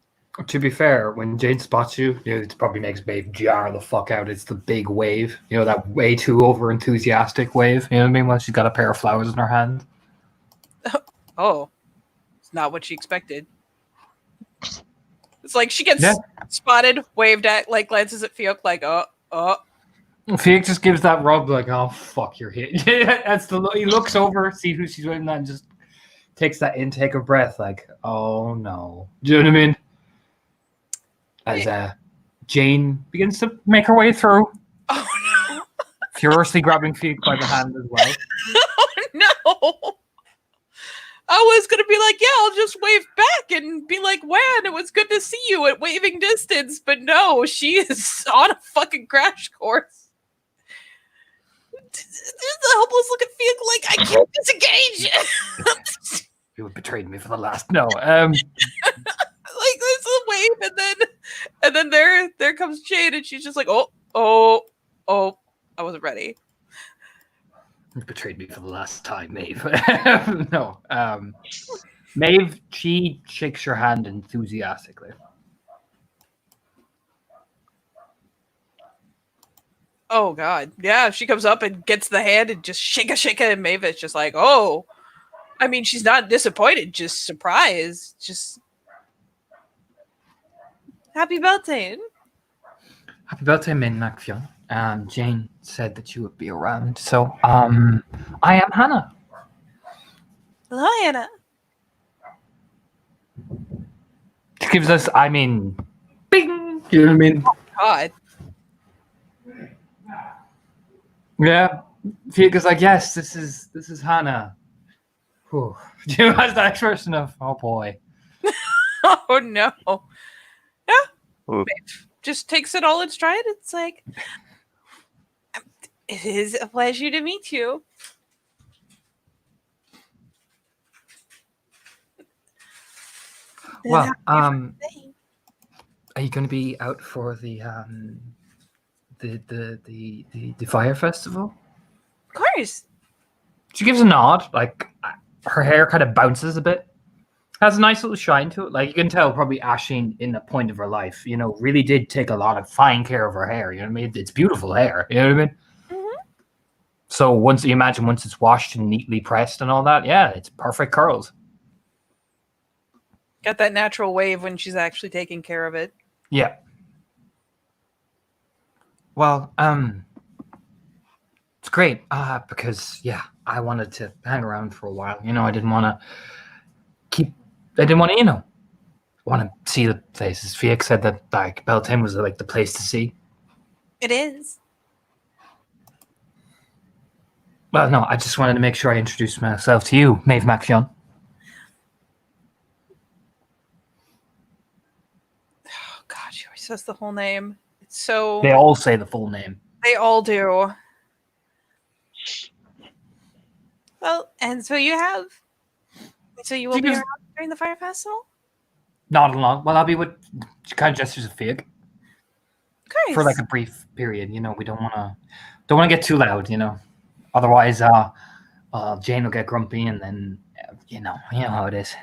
To be fair, when Jane spots you, it probably makes Maeve jar the fuck out. It's the big wave, that way too over enthusiastic wave. You know what I mean? When she's got a pair of flowers in her hand. Oh, it's not what she expected. It's like she gets spotted, waved at, like glances at Fiok, like oh. Fiok just gives that rub, like, oh fuck, you're here. That's he looks over, see who she's with, and then just takes that intake of breath, like, oh no. Do you know what I mean? As Jane begins to make her way through. Oh no. Furiously grabbing Fiok by the hand as well. Oh no. I was gonna be like, yeah, I'll just wave back and be like, "Wan, it was good to see you at waving distance." But no, she is on a fucking crash course. The helpless look at Fiok like, I can't disengage. You betrayed me for the last. No. Like there's a wave, and then there comes Jade, and she's just like, oh, I wasn't ready. You betrayed me for the last time, Maeve. No. Maeve, she shakes your hand enthusiastically. Oh God, yeah. She comes up and gets the hand and just shika, and Mavis just like, oh. I mean, she's not disappointed, just surprised. Just happy Beltane. Happy birthday, Min Macfion. Jane said that you would be around, so I am Hannah. Hello, Hannah. She gives us, I mean, bing. You know what I mean? God. Yeah. Fiona's like, yes, this is Hannah. Whew. Do you have that expression of, oh boy. Oh no. Ooh. Just takes it all in stride. It's like, it is a pleasure to meet you. Well, Thing. are you going to be out for the fire festival? Of course. She gives a nod, like her hair kind of bounces a bit. Has a nice little shine to it. Like you can tell, probably Asheen in the point of her life, really did take a lot of fine care of her hair. You know what I mean? It's beautiful hair. You know what I mean? Mm-hmm. So once it's washed and neatly pressed and all that, yeah, it's perfect curls. Got that natural wave when she's actually taking care of it. Yeah. Well, it's great because I wanted to hang around for a while. I didn't want to want to see the places. Fiac said that like Beltane was like the place to see. It is. Well, no, I just wanted to make sure I introduced myself to you, Maeve Macfion. Oh God, she always says the whole name. It's so. They all say the full name. They all do. Well, and so you have. So you will be around during the fire festival? Not long. Well, I'll be with. She kind of gestures at Fiac. For like a Of brief period. We don't want to get too loud. Otherwise, Jane will get grumpy, and then you know how it is.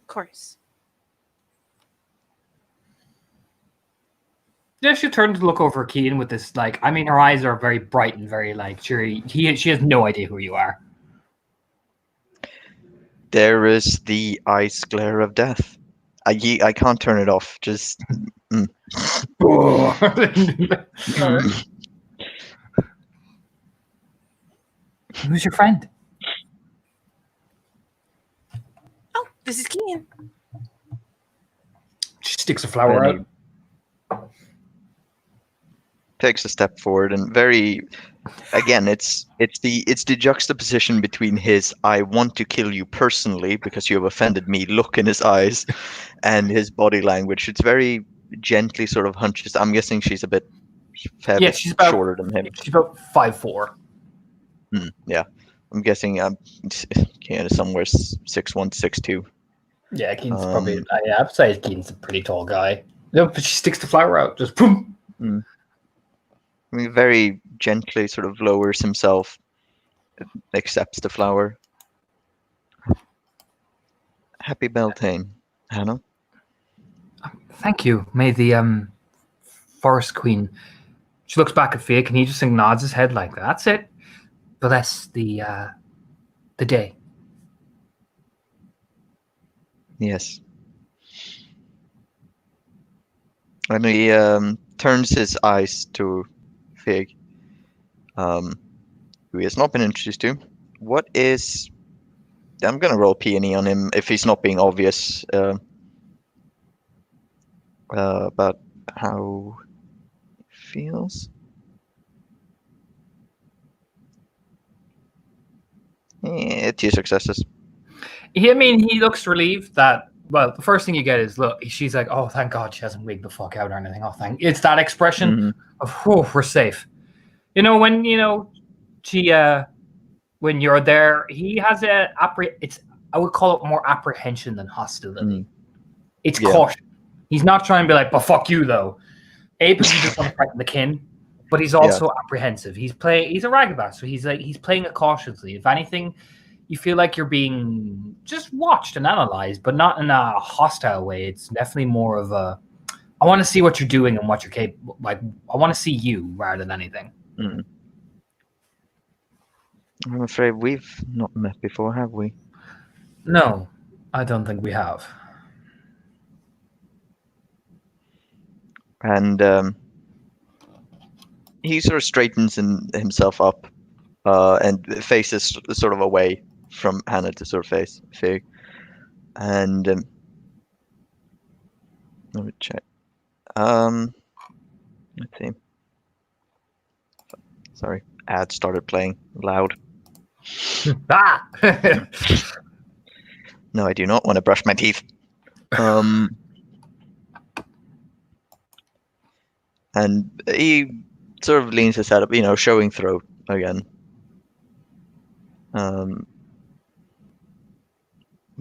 course. Yeah, she turned to look over Keaton with this, like, I mean, her eyes are very bright and very, like, cheery. She has no idea who you are. There is the ice glare of death. I can't turn it off. Just. Who's your friend? Oh, this is Kean. She sticks a flower out. Takes a step forward and again, it's the juxtaposition between his "I want to kill you personally because you have offended me" look in his eyes and his body language. It's very gently sort of hunches. I'm guessing she's a bit She's about shorter than him. She's about 5'4". Yeah, I'm guessing Kean is somewhere 6'1", 6'2". Yeah, Keaton's probably. I'd say Keaton's a pretty tall guy. No, but she sticks the flower out, just boom. I mean, very gently sort of lowers himself, accepts the flower. Happy Beltane, Hannah. Thank you. May the Forest Queen. She looks back at Fiac and he just nods his head like that's it. Bless the day. Yes. And he turns his eyes to Fig, who he has not been introduced to. What is... I'm going to roll Peony on him if he's not being obvious about how he feels. Yeah, 2 successes. I mean, he looks relieved that... Well, the first thing you get is, look, she's like, oh, thank God she hasn't wigged the fuck out or anything. Oh, it's that expression of, oh, we're safe. When, she, when you're there, he has I would call it more apprehension than hostility. It's caution. He's not trying to be like, but fuck you, though. Because he just want to frighten the kin, but he's also apprehensive. He's a ragabass, so he's playing it cautiously. If anything, you feel like you're being just watched and analyzed, but not in a hostile way. It's definitely more of a I want to see what you're doing and what you're capable. Like, I want to see you rather than anything. Mm. I'm afraid we've not met before, have we? No, I don't think we have. And he sort of straightens himself up and faces sort of away from Hannah to sort of face Fig. And let me check. Let's see. Sorry, ad started playing loud. Ah! No, I do not want to brush my teeth. And he sort of leans his head up, showing throat again.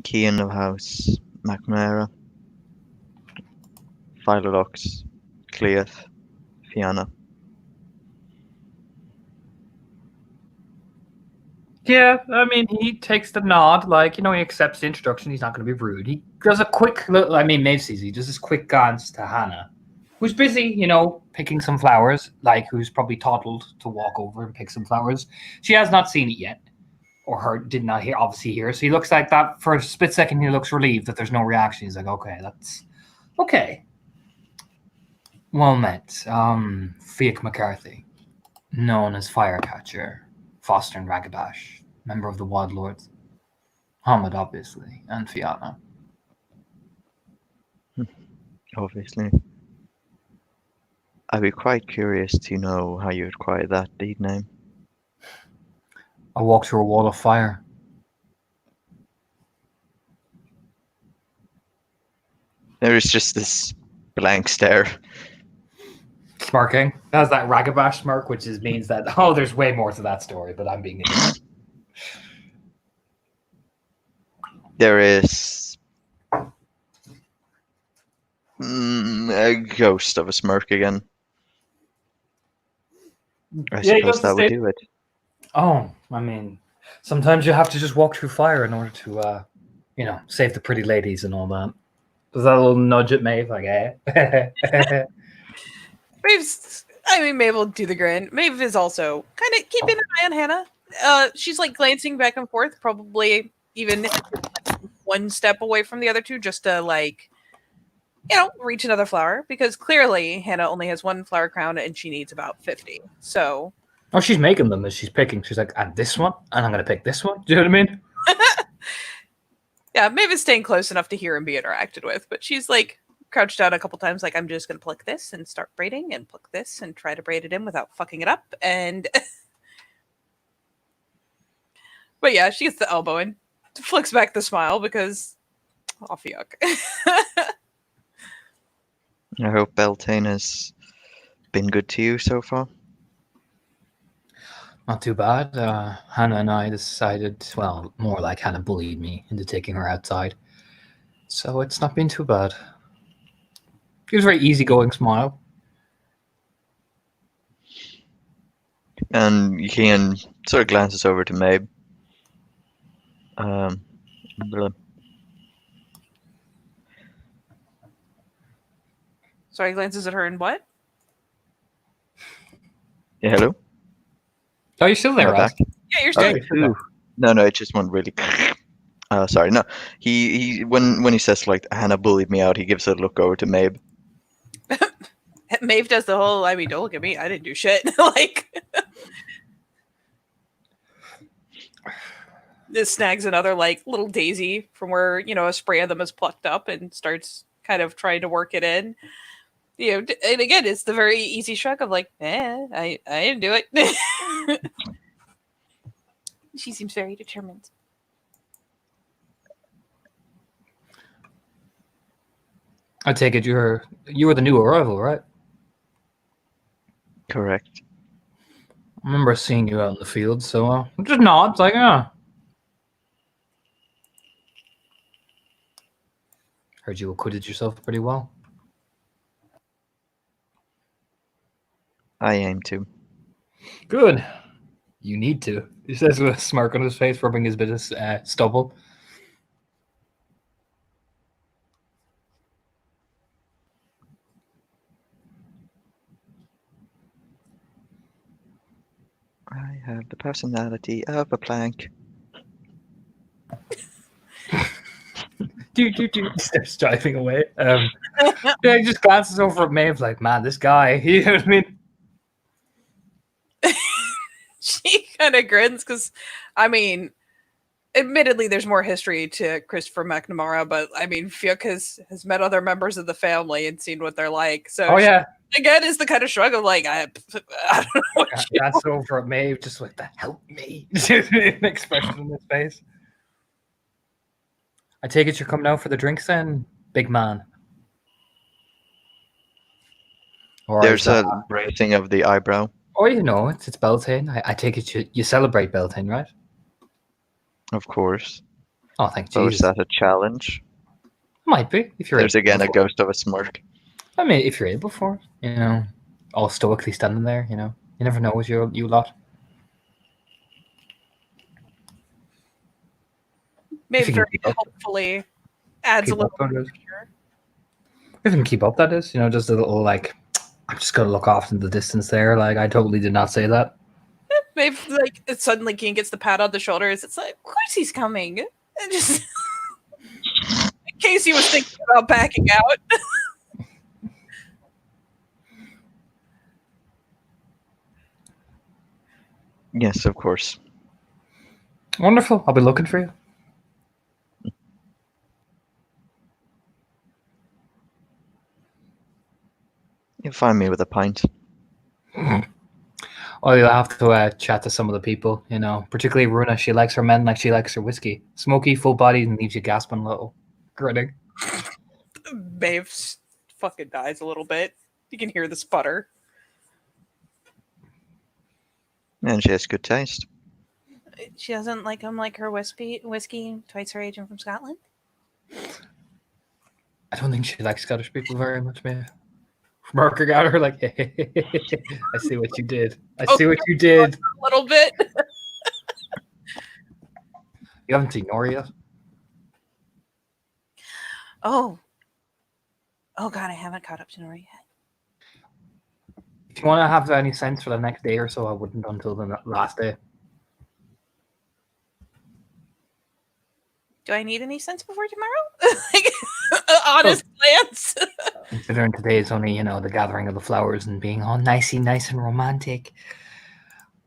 Cian of House McNamara, Philolox, Cleath, Fianna. Yeah, I mean, he takes the nod, like, he accepts the introduction. He's not going to be rude. He does a quick look. I mean, Maeve sees. He does this quick glance to Hannah, who's busy, picking some flowers, like, who's probably toddled to walk over and pick some flowers. She has not seen it yet, or did not obviously hear. So he looks like that for a split second. He looks relieved that there's no reaction. He's like, okay, that's okay. Well met. Fiach McCarthy, known as Firecatcher, Foster and Ragabash, member of the Wild Lords. Hamid, obviously, and Fianna. Obviously. I'd be quite curious to know how you acquired that deed name. I walked through a wall of fire. There is just this blank stare. Smirking. That's that Ragabash smirk, which means that, there's way more to that story, but I'm being idiot. There is a ghost of a smirk again. I suppose that would do it. Oh, I mean, sometimes you have to just walk through fire in order to, save the pretty ladies and all that. Does that little nudge at Maeve, like, eh? Maeve will do the grin. Maeve is also kind of keeping an eye on Hannah. She's like glancing back and forth, probably even one step away from the other two, just to reach another flower, because clearly Hannah only has one flower crown and she needs about 50. So. Oh, she's making them as she's picking. She's like, and this one, and I'm going to pick this one. Do you know what I mean? Yeah, Maeve is staying close enough to hear and be interacted with, but she's like crouched down a couple times, like, I'm just going to pluck this and start braiding and pluck this and try to braid it in without fucking it up. And but yeah, she gets the elbow and flicks back the smile because off yuck. I hope Beltane has been good to you so far. Not too bad. Hannah and I decided, well, more like Hannah bullied me into taking her outside. So it's not been too bad. It was a very easygoing smile. And Cian sort of glances over to Maeve. Sorry, glances at her and what? Yeah, hello? Oh, you're still there, Ross? Yeah, you're still there. No, it just went really... sorry, no. He when he says, like, Hannah bullied me out, he gives a look over to Maeve. Maeve does the whole, don't look at me, I didn't do shit. Like... This snags another, like, little daisy from where, a spray of them is plucked up and starts kind of trying to work it in. And again, it's the very easy shrug of like, I didn't do it. She seems very determined. I take it you were the new arrival, right? Correct. I remember seeing you out in the field, so just nods like, Heard you acquitted yourself pretty well. I aim to. Good. You need to. He says with a smirk on his face, rubbing his bit of stubble. have the personality of a plank. Do starts driving away. Yeah, he just glances over at Maeve like, man, this guy. You know what I mean? She kind of grins because, I mean, admittedly, there's more history to Christopher McNamara, but I mean, Fiuk has met other members of the family and seen what they're like. So, Oh yeah, again, is the kind of shrug of like, I don't know what you glances over at Maeve, just like, "The help me." An expression on his face. I take it you're coming out for the drinks then, big man. Or is There's that? a raising of the eyebrow. Oh, you know, it's Beltane. I take it you celebrate Beltane, right? Of course. Oh, thank Pose Jesus. that a challenge. Might be if you're. There's able again a for it. ghost of a smirk. I mean, if you're able for it, you know, all stoically standing there, you know, you never know with you lot. Maybe you can very keep up. helpfully adds a Keep up little. on it. If you can keep up, that is, you know, just a little like, I'm just gonna look off in the distance there. Like, I totally did not say that. Maybe like suddenly Keen gets the pat on the shoulders. It's like, of course he's coming. And just in case he was thinking about backing out. Yes, of course. Wonderful. I'll be looking for you. You'll find me with a pint. Oh, you'll have to chat to some of the people, you know, particularly Runa. She likes her men like she likes her whiskey. Smoky, full bodied, and leaves you gasping a little. Grinning. Maeve fucking dies a little bit. You can hear the sputter. And she has good taste. She doesn't like him like her whiskey twice her agent from Scotland. I don't think she likes Scottish people very much, man. Marking at her like, I see what you did. I see what you did. A little bit. You haven't seen Nora yet? Oh God, I haven't caught up to Nora yet. If you want to have any sense for the next day or so, I wouldn't until the last day. Do I need any sense before tomorrow? Like, honest glance. Considering today is only, you know, the gathering of the flowers and being all nicey, nice and romantic,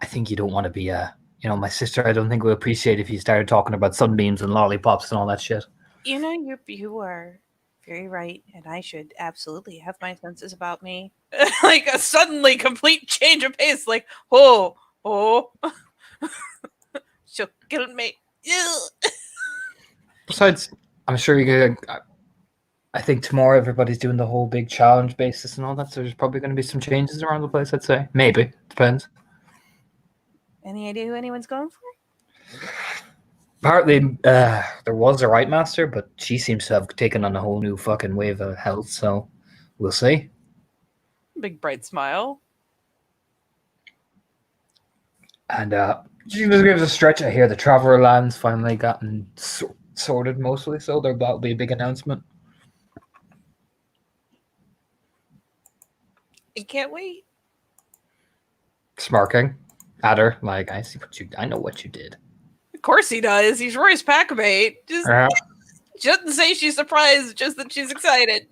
I think you don't want to be you know, my sister, I don't think would appreciate if you started talking about sunbeams and lollipops and all that shit. You know, you are very right, and I should absolutely have my senses about me. Like a suddenly complete change of pace. Like, oh, she'll kill me. Besides, I'm sure you could. I think tomorrow everybody's doing the whole big challenge basis and all that, so there's probably going to be some changes around the place, I'd say. Maybe. Depends. Any idea who anyone's going for? Partly, there was a Right Master, but she seems to have taken on a whole new fucking wave of health, so we'll see. Big bright smile. And she just gives a stretch out here. The Traveler Land's finally gotten sorted mostly, so that'll be a big announcement. I can't wait. Smirking at her, like, I know what you did. Of course he does. He's Roy's packmate. Just shouldn't say she's surprised, just that she's excited.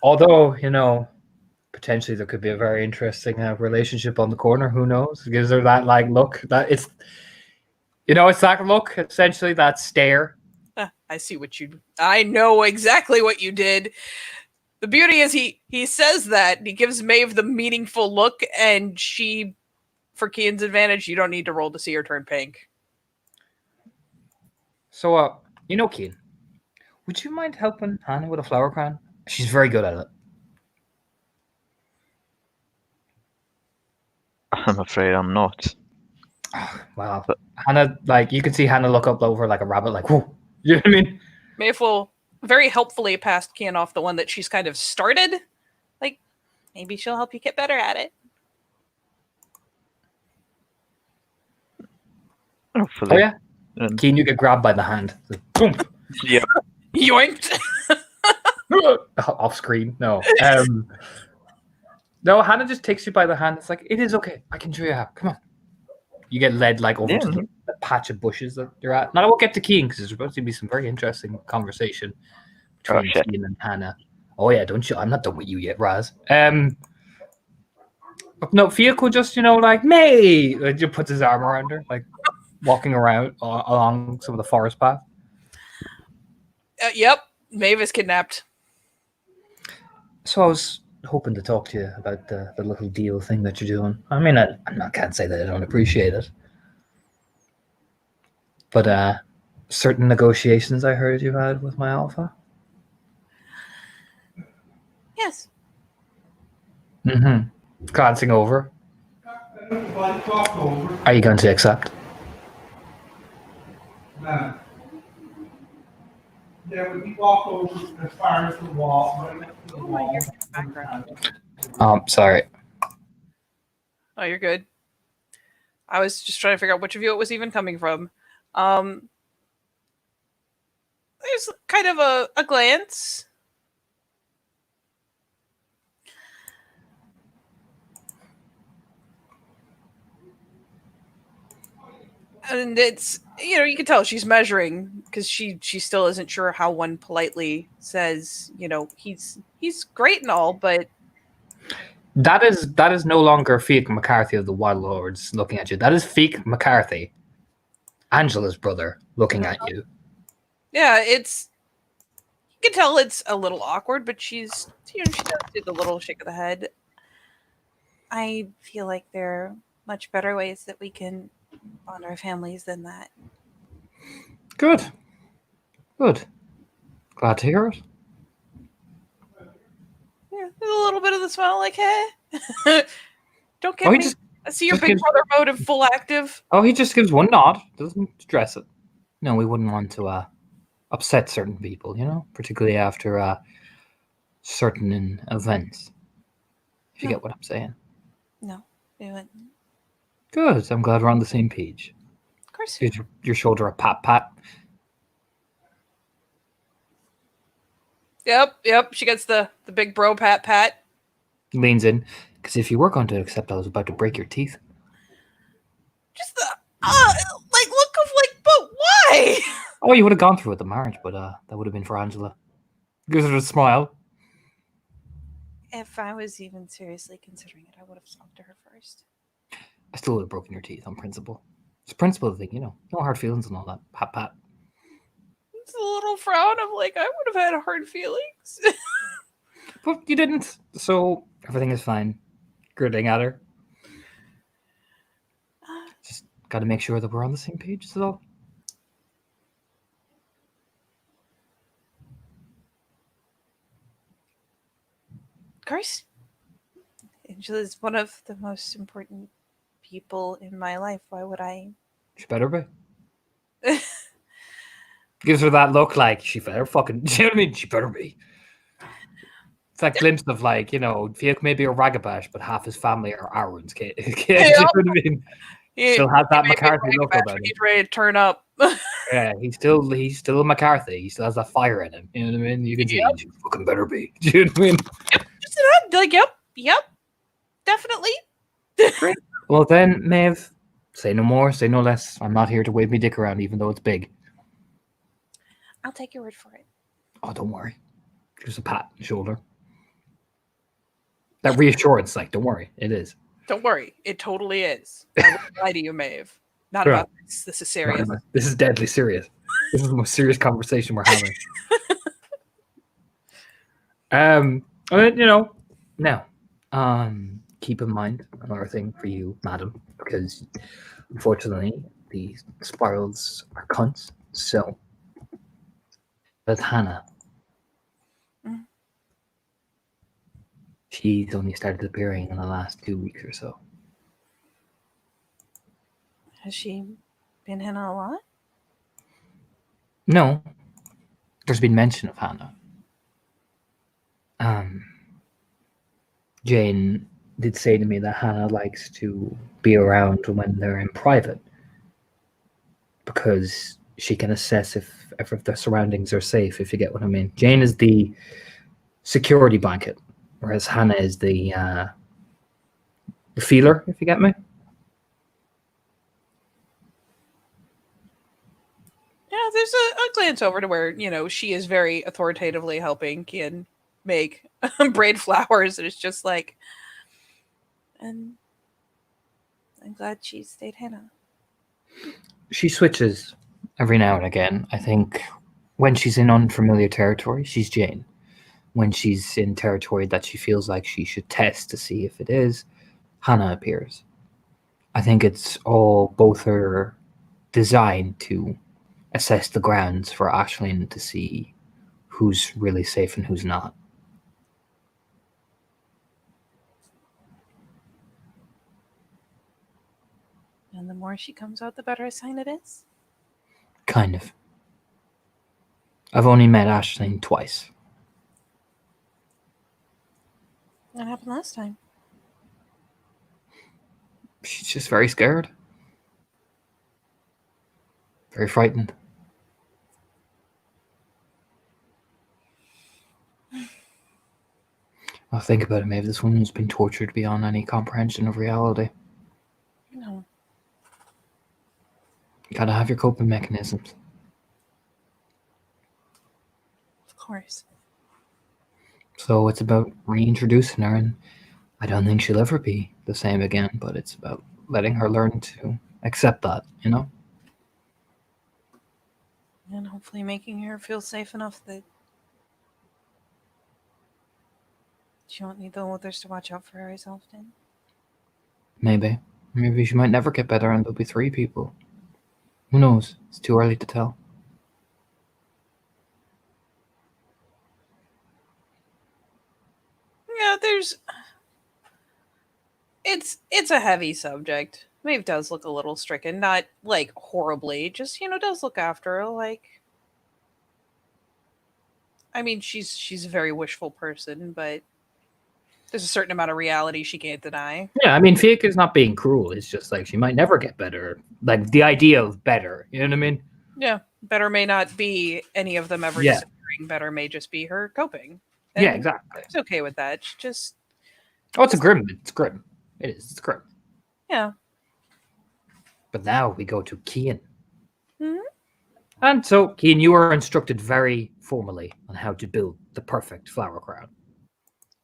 Although, you know, potentially there could be a very interesting relationship on the corner. Who knows? It gives her that like look. That it's, you know, it's that look, essentially that stare. I see what you. I know exactly what you did. The beauty is he says that and he gives Maeve the meaningful look, and she, for Kian's advantage, you don't need to roll to see her turn pink. So, you know, Kian, would you mind helping Hannah with a flower crown? She's very good at it. I'm afraid I'm not. Wow. But Hannah, like, you can see Hannah look up over like a rabbit, like, whoa. You know what I mean? Maeve will very helpfully pass Kian off the one that she's kind of started. Like, maybe she'll help you get better at it. Hopefully. Oh, yeah? Kian, you get grabbed by the hand. Boom. Yep. Yoinked. Off screen. No. No, Hannah just takes you by the hand. It's like, it is okay. I can show you how. Come on. you get led like over Yeah, to the patch of bushes that you're at. Now I won't get to Keen because there's supposed to be some very interesting conversation Oh, between shit. Keen and Hannah. Oh yeah, don't you? I'm not done with you yet, Raz. No, Fiaco just like May. Just puts his arm around her, like walking around along some of the forest path. Yep, Maeve is kidnapped. So I was hoping to talk to you about the little deal thing that you're doing. I mean, I can't say that I don't appreciate it, but certain negotiations I heard you had with my alpha. Yes. Mm-hmm. Glancing over. Are you going to accept? No. There would be walk over as far as the wall. Right next to the Oh, I wall. hear you in the background. Sorry. Oh, you're good. I was just trying to figure out which of you it was even coming from. There's kind of a glance. And it's, you can tell she's measuring because she still isn't sure how one politely says, he's great and all, but That is no longer Fiach McCarthy of the Wild Lords looking at you. That is Fiach McCarthy, Angela's brother, looking at you. yeah, you can tell it's a little awkward, but she does do the little shake of the head. I feel like there are much better ways that we can bond our families than that. Good. Glad to hear it. Yeah, there's a little bit of the smile, like, hey, don't get Oh, he me. just- I see your just big gives- brother mode in full active. Oh, he just gives one nod. Doesn't stress it. No, we wouldn't want to upset certain people, particularly after certain events. If you No. get what I'm saying. No, we wouldn't. Good. I'm glad we're on the same page. Of course. Gives your shoulder a pat. Yep. She gets the big bro pat. Leans in. Because if you were going to accept, I was about to break your teeth. Just the look of but why? Oh, you would have gone through with the marriage, but that would have been for Angela. Gives her a smile. If I was even seriously considering it, I would have talked to her first. I still would have broken your teeth on principle. It's a principle thing, No hard feelings and all that. Pat. It's a little frown of I would have had hard feelings. But you didn't, so everything is fine. Gritting at her. Just got to make sure that we're on the same page, is all. Of course. Angela's one of the most important people in my life. Why would I? She better be. Gives her that look like she better fucking. You know what I mean? She better be. It's that glimpse of Fiach may be a ragabash, but half his family are Aaron's kid. Do you know what I mean? Still has that McCarthy look about him. He's ready to turn up. Yeah, he's still a McCarthy. He still has that fire in him. You know what I mean? You can see he fucking better be. Do you know what I mean? Just yep, definitely. Great. Well then, Maeve, say no more, say no less. I'm not here to wave me dick around, even though it's big. I'll take your word for it. Oh, don't worry. Just a pat on the shoulder. That reassurance, don't worry, it is. Don't worry, it totally is. I won't lie to you, Maeve. Not about this. This is serious. This is deadly serious. This is the most serious conversation we're having. Now, keep in mind another thing for you, madam, because unfortunately the spirals are cunts. So, that's Hannah. Mm. She's only started appearing in the last 2 weeks or so. Has she been in a lot? No, there's been mention of Hannah. Jane did say to me that Hannah likes to be around when they're in private because she can assess if the surroundings are safe, if you get what I mean. Jane is the security blanket, whereas Hannah is the feeler, if you get me. Mm. Is that clear? Yeah, it makes me very turn up. Yeah, he's still a McCarthy. He still has that fire in him. You know what I mean? You can see he's fucking better be. Do you know what I mean? Just there's a glance over to where, she is very authoritatively helping Kian make braid flowers, and it's just like, and I'm glad she stayed Hannah. She switches every now and again. I think when she's in unfamiliar territory, she's Jane. When she's in territory that she feels like she should test to see if it is, Hannah appears. I think it's all both her design to assess the grounds for Aisling to see who's really safe and who's not. And the more she comes out, the better a sign it is. Kind of. I've only met Aisling twice. What happened last time? She's just very scared. Very frightened. I'll think about it. Maybe this woman's been tortured beyond any comprehension of reality. No. You gotta have your coping mechanisms. Of course. So it's about reintroducing her, and I don't think she'll ever be the same again, but it's about letting her learn to accept that, And hopefully making her feel safe enough that she won't need the others to watch out for her as often. Maybe. Maybe she might never get better and there'll be 3 people. Who knows? It's too early to tell. Yeah, it's a heavy subject. Maeve does look a little stricken, not like horribly, just does look after her. Like, I mean, she's a very wishful person, but there's a certain amount of reality she can't deny. Yeah, I mean, Fiake's not being cruel. It's just like she might never get better. Like the idea of better, you know what I mean? Yeah, better may not be any of them ever Yeah. disappearing. Better may just be her coping. Yeah, And exactly. It's okay with that. She just Oh, it's grim. It's grim. It is. It's grim. yeah. But now we go to Kian. Mhm. And so, Kian, you are instructed very formally on how to build the perfect flower crown.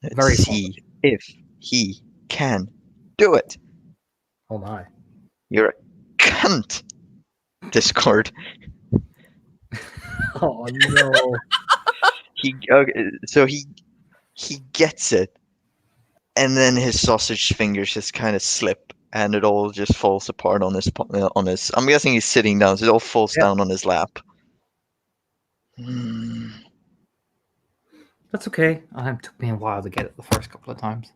Let's Very see if he can do it. Oh my. You're a cunt. Discord. Oh no. So he gets it, and then his sausage fingers just kind of slip, and it all just falls apart on his. I'm guessing he's sitting down, so it all falls Yeah. down on his lap. Hmm. That's okay. It took me a while to get it the first couple of times.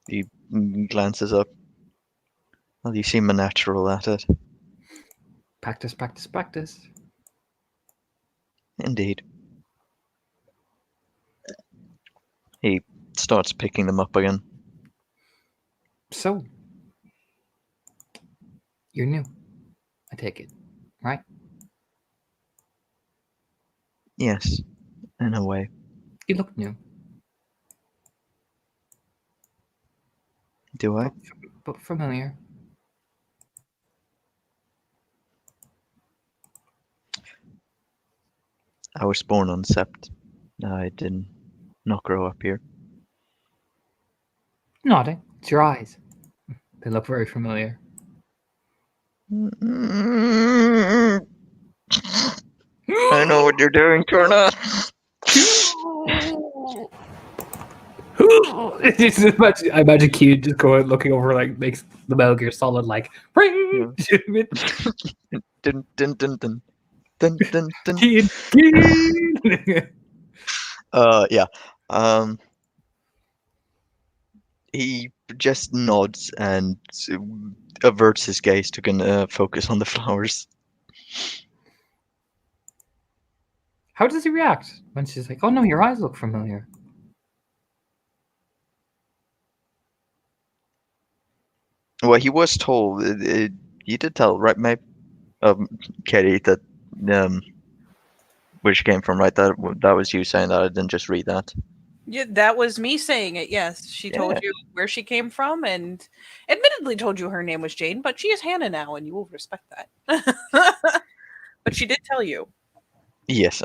He glances up. Well, you seem natural at it. Practice, practice, practice. Indeed. He starts picking them up again. So, you're new. I take it, right? Yes, in a way. You look new. Do I? But familiar. I was born on Sept. I did not grow up here. Nodding. It's your eyes. They look very familiar. I know what you're doing, Torna. I imagine Q just going looking over, like makes the Metal Gear Solid like ring. Dun dun dun dun dun dun dun. Keen. Yeah. He just nods and averts his gaze to focus on the flowers. How does he react when she's like, "Oh no, your eyes look familiar"? Well, he was told. You did tell, right, mate? Katie, that where she came from, right? That was you saying that. I didn't just read that. Yeah, that was me saying it. Yes, she told you where she came from, and admittedly told you her name was Jane, but she is Hannah now, and you will respect that. But she did tell you. Yes.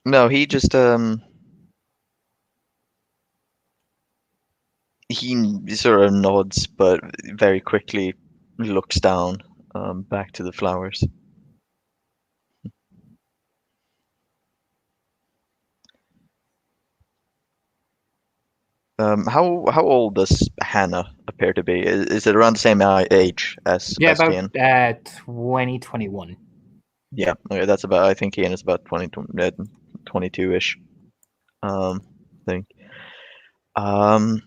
No, he just he sort of nods, but very quickly looks down, back to the flowers. How old does Hannah appear to be? Is it around the same age as Yeah, Kian? about 2021. Yeah, okay, that's about. I think Kian is about 22-ish. I think. Um,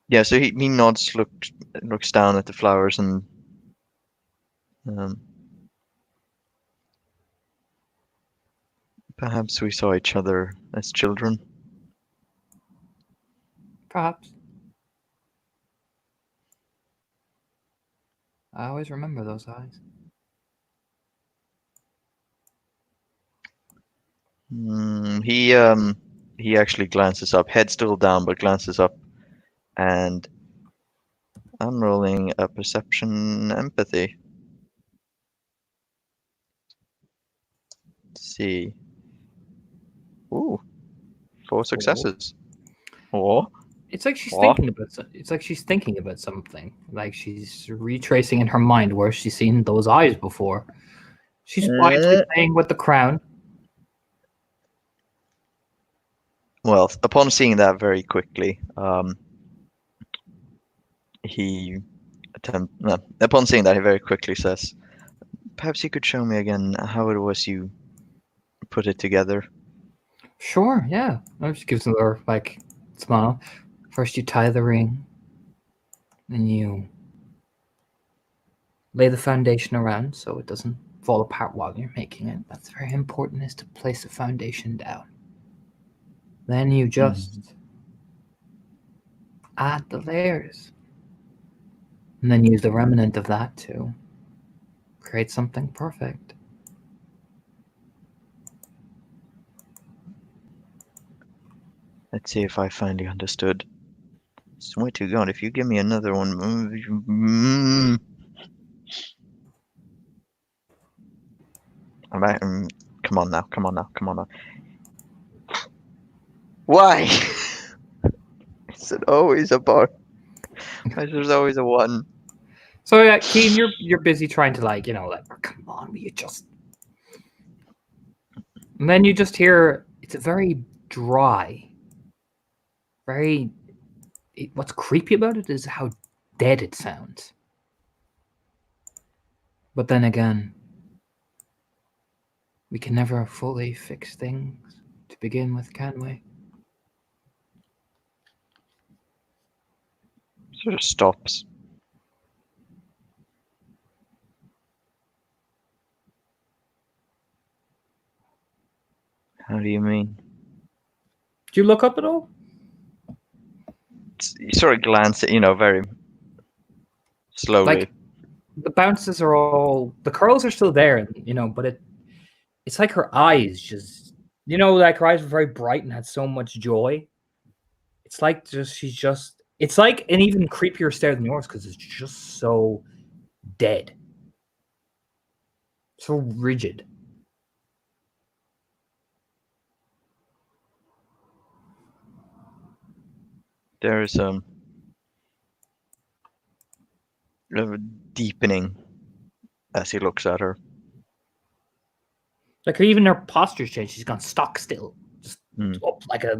yeah. So he nods, looks down at the flowers, and um, perhaps we saw each other as children. Perhaps. I always remember those eyes. He actually glances up, head still down, but glances up, and I'm rolling a perception empathy. Let's see. Ooh, 4 successes. Oh, It's like she's oh. thinking about. It's like she's thinking about something. Like she's retracing in her mind where she's seen those eyes before. She's wisely playing with the crown. Well, upon seeing that very quickly, he upon seeing that he very quickly says, "Perhaps you could show me again how it was you put it together." Sure, yeah. She gives her like smile. First, you tie the ring, then you lay the foundation around so it doesn't fall apart while you're making it. That's very important, is to place the foundation down. Then you just add the layers, and then use the remnant of that to create something perfect. Let's see if I finally understood. Swear to God, if you give me another one, come on now, come on now, come on now. Why? Is it always a bar? Why is there's always a one? So yeah, Keen, you're busy trying to like oh, come on, will you just? And then you just hear it's a very dry, very. What's creepy about it is how dead it sounds. But then again, we can never fully fix things to begin with, can we? Sort of stops. How do you mean? Do you look up at all? You sort of glance at, very slowly. Like the bounces are all the curls are still there, but it's like her eyes just like her eyes were very bright and had so much joy. It's like it's like an even creepier stare than yours because it's just so dead. So rigid. There's a deepening as he looks at her. Like even her posture's changed. She's gone stock still, just Hmm. up like a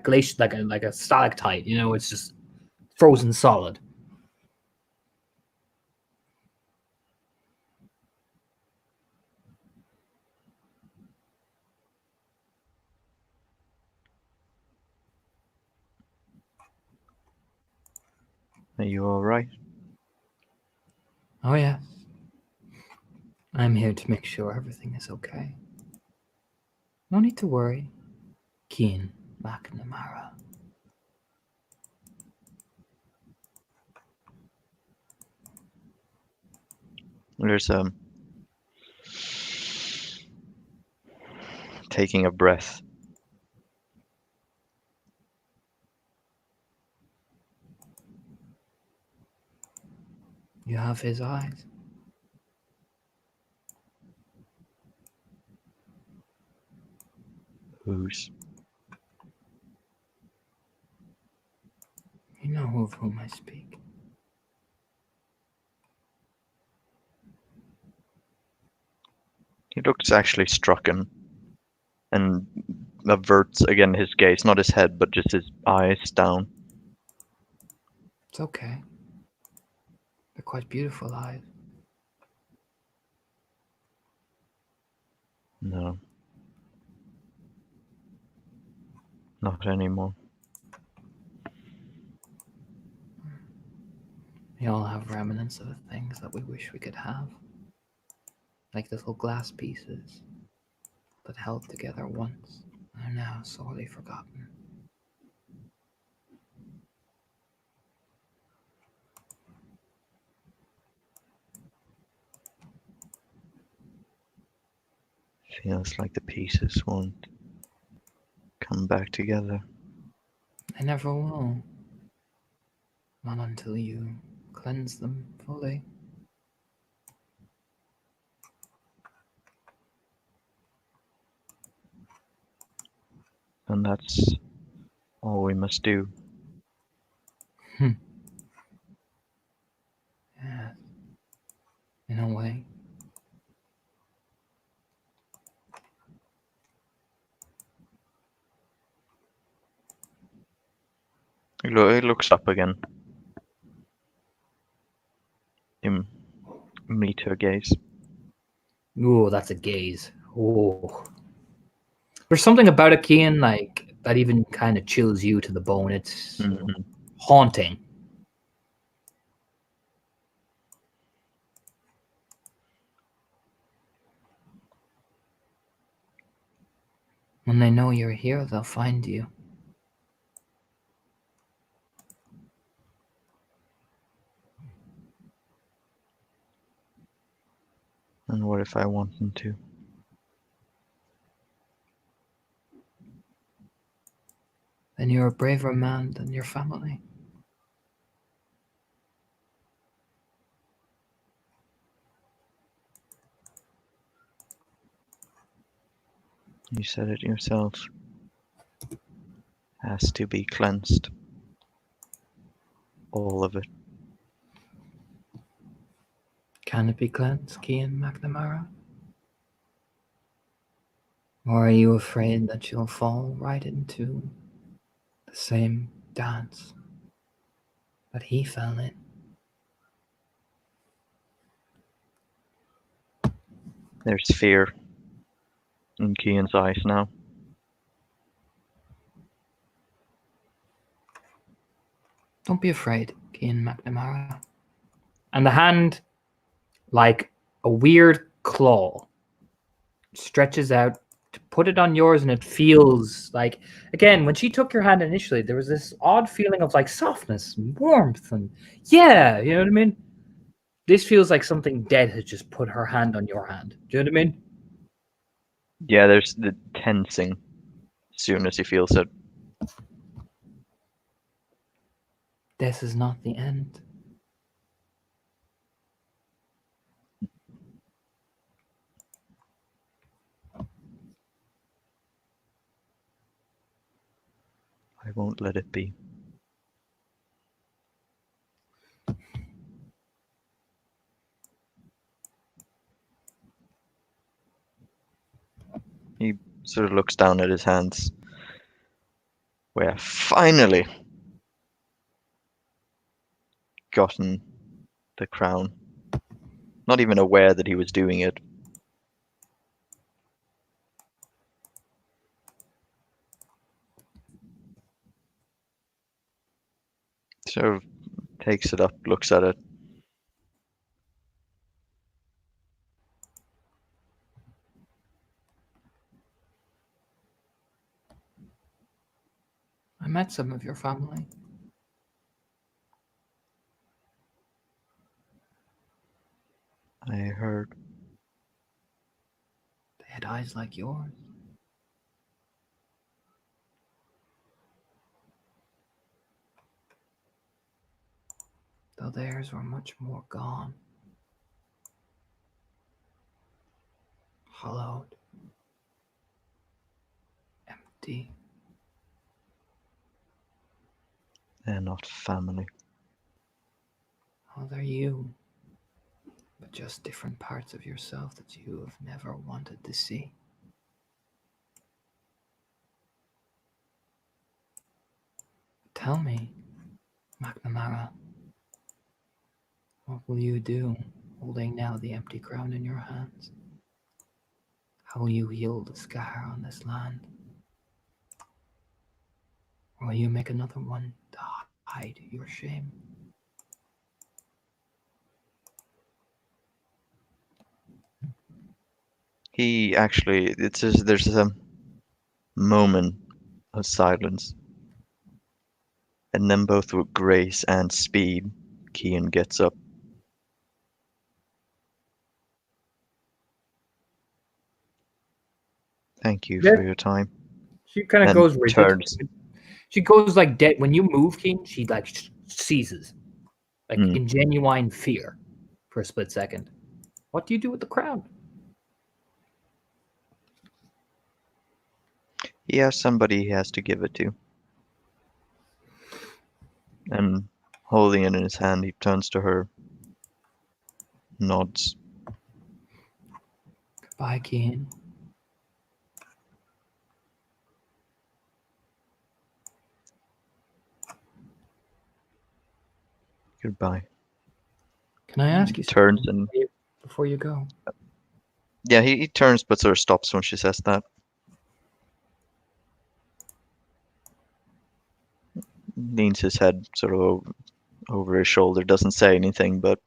glacier, like a stalactite. It's just frozen solid. Are you all right? Oh yeah, I'm here to make sure everything is okay. No need to worry. Keen McNamara. There's taking a breath. You have his eyes. Whose? You know of whom I speak. He looks actually stricken and averts again his gaze, not his head, but just his eyes down. It's okay. They're quite beautiful eyes. No. Not anymore. We all have remnants of the things that we wish we could have. Like little glass pieces that held together once and are now sorely forgotten. Feels like the pieces won't come back together. They never will. Not until you cleanse them fully. And that's all we must do. Yes. In a way. He looks up again. You meet her gaze. Ooh, that's a gaze. Ooh. There's something about a Kian like that even kind of chills you to the bone. It's Mhm. haunting. When they know you're here, they'll find you. And what if I want them to? Then you're a braver man than your family. You said it yourself. Has to be cleansed. All of it. Can it be cleansed, Kian McNamara? Or are you afraid that you'll fall right into the same dance that he fell in? There's fear in Kian's eyes now. Don't be afraid, Kian McNamara. And the hand, like a weird claw, stretches out to put it on yours, and it feels like, again, when she took your hand initially, there was this odd feeling of like softness and warmth, and yeah, you know what I mean? This feels like something dead has just put her hand on your hand. Do you know what I mean? Yeah, there's the tensing as soon as he feels it. This is not the end. I won't let it be. He sort of looks down at his hands. Where finally gotten the crown. Not even aware that he was doing it. Sort of takes it up, looks at it. I met some of your family. I heard. They had eyes like yours. though theirs were much more gone, hollowed, empty. They're not family. Oh, they're you, but just different parts of yourself that you have never wanted to see. Tell me, McNamara, what will you do, holding now the empty crown in your hands? How will you heal the scar on this land? Or will you make another one to hide your shame? He actually, there's a moment of silence, and then both with grace and speed, Kian gets up. Thank you Yeah. for your time. She kind of And goes rigid. turns. She goes like dead. When you move, Keen, she like seizes, like Hmm. in genuine fear for a split second. What do you do with the crown? He has somebody he has to give it to. And holding it in his hand, he turns to her, nods. Goodbye, Keen. Goodbye. Can I ask you Turns something and before you go? yeah, he turns but sort of stops when she says that. Leans his head sort of over his shoulder, doesn't say anything, but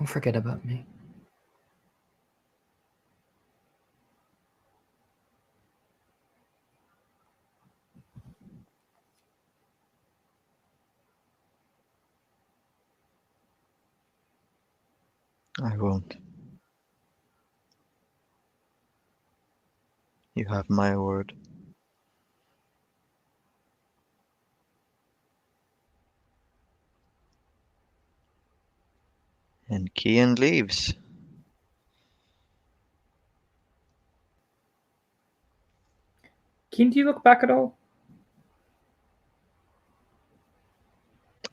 Don't forget about me. I won't. You have my word. And Kian leaves. Keen, do you look back at all?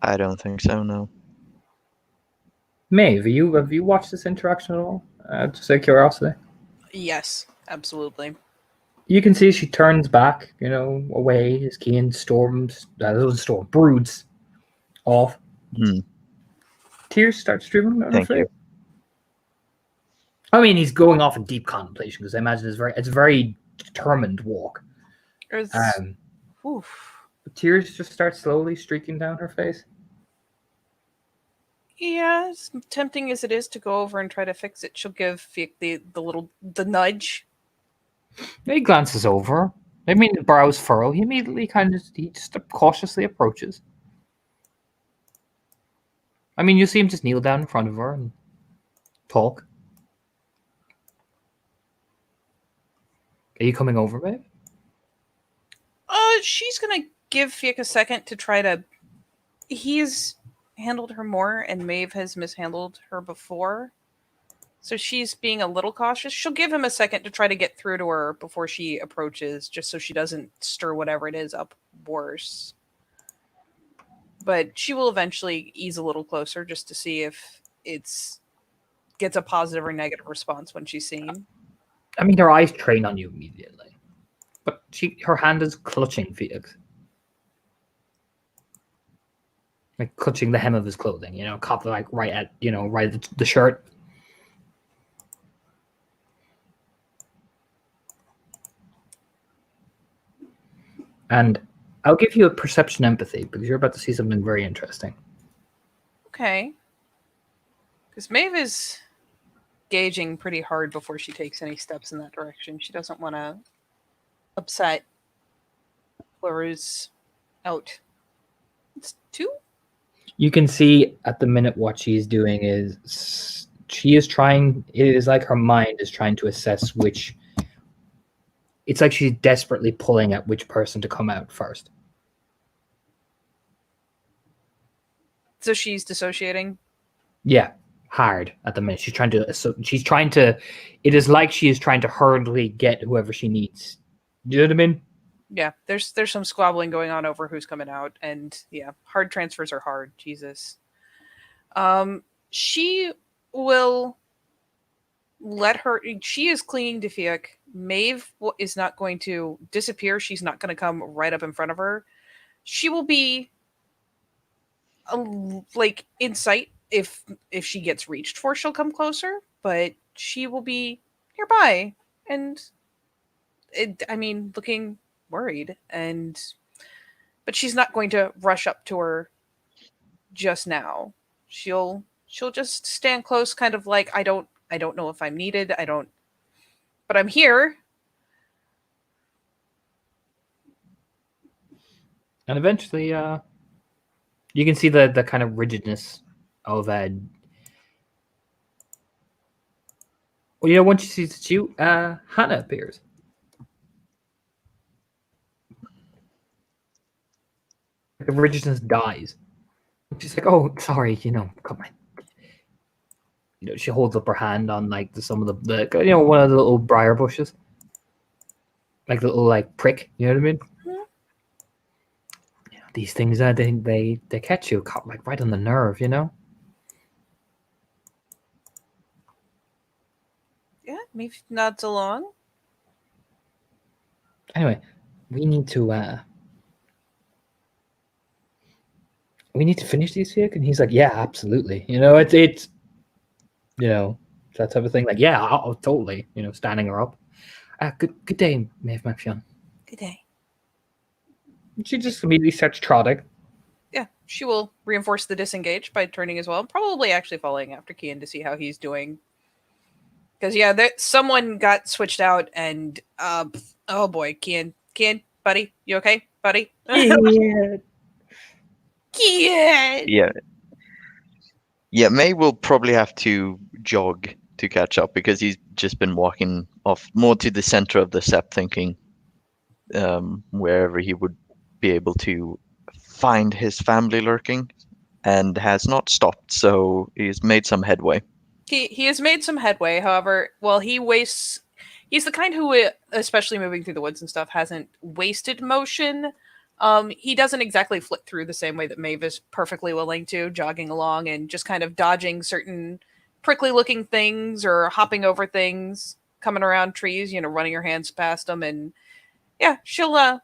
I don't think so, no. Maeve, have you watched this interaction at all? Just out of curiosity. Yes, absolutely. You can see she turns back, away as Keen broods off. Hmm, Tears start streaming down her thank face. you. I mean, he's going off in deep contemplation because I imagine it's a very determined walk. It's, Um, oof. tears just start slowly streaking down her face. Yeah, as tempting as it is to go over and try to fix it, she'll give Fiek the nudge. He glances over. I mean, the brows furrow. He immediately he just cautiously approaches. I mean, you see him just kneel down in front of her and talk. Are you coming over, babe? She's gonna give Fiek a second to try to. He's handled her more, and Maeve has mishandled her before. So she's being a little cautious. She'll give him a second to try to get through to her before she approaches, just so she doesn't stir whatever it is up worse. But she will eventually ease a little closer just to see if it's gets a positive or negative response when she's seen. I mean, her eyes train on you immediately, but her hand is clutching Felix, like clutching the hem of his clothing. Caught like right at right at the shirt. And I'll give you a perception empathy because you're about to see something very interesting. Okay. Because Maeve is gauging pretty hard before she takes any steps in that direction. She doesn't want to upset whoever's out. It's 2? You can see at the minute what she's doing is she is trying. It is like her mind is trying to assess which. It's like she's desperately pulling at which person to come out first. So she's dissociating. Yeah, hard at the minute. She's trying to. So she's trying to. It is like she is trying to hurriedly get whoever she needs. Do you know what I mean? Yeah, there's some squabbling going on over who's coming out, and yeah, hard transfers are hard. Jesus. She will let her. She is clinging to Fiak. Maeve is not going to disappear. She's not going to come right up in front of her. She will be like in sight. If she gets reached for, she'll come closer, but she will be nearby, and I mean, looking worried, and but she's not going to rush up to her just now. She'll just stand close, kind of like I don't know if I'm needed. I don't, but I'm here. And eventually, you can see the kind of rigidness of well, once she sees it's you, Hannah appears. The rigidness dies. She's like, "Oh, sorry, come on." She holds up her hand on like some of the one of the little briar bushes, like the little like prick. You know what I mean? Mhm. These things, they catch you, like right on the nerve. Yeah, maybe nods along. Anyway, we need to finish these here. And he's like, yeah, absolutely. It's that type of thing. Like, yeah, I'll totally. Standing her up. Good day, Maeve McFionn. Good day. She just immediately starts trotting. Yeah, she will reinforce the disengage by turning as well. Probably actually following after Kian to see how he's doing. Because yeah, someone got switched out, and oh boy, Kian, buddy, you okay, buddy? Yeah. Kian. Yeah, May will probably have to jog to catch up because he's just been walking off more to the center of the sept, thinking wherever he would be able to find his family lurking, and has not stopped. So he's made some headway. He has made some headway. However, well, he wastes. He's the kind who, especially moving through the woods and stuff, hasn't wasted motion. He doesn't exactly flit through the same way that Maeve is perfectly willing to, jogging along and just kind of dodging certain prickly looking things or hopping over things, coming around trees, running your hands past them. And yeah, she'll,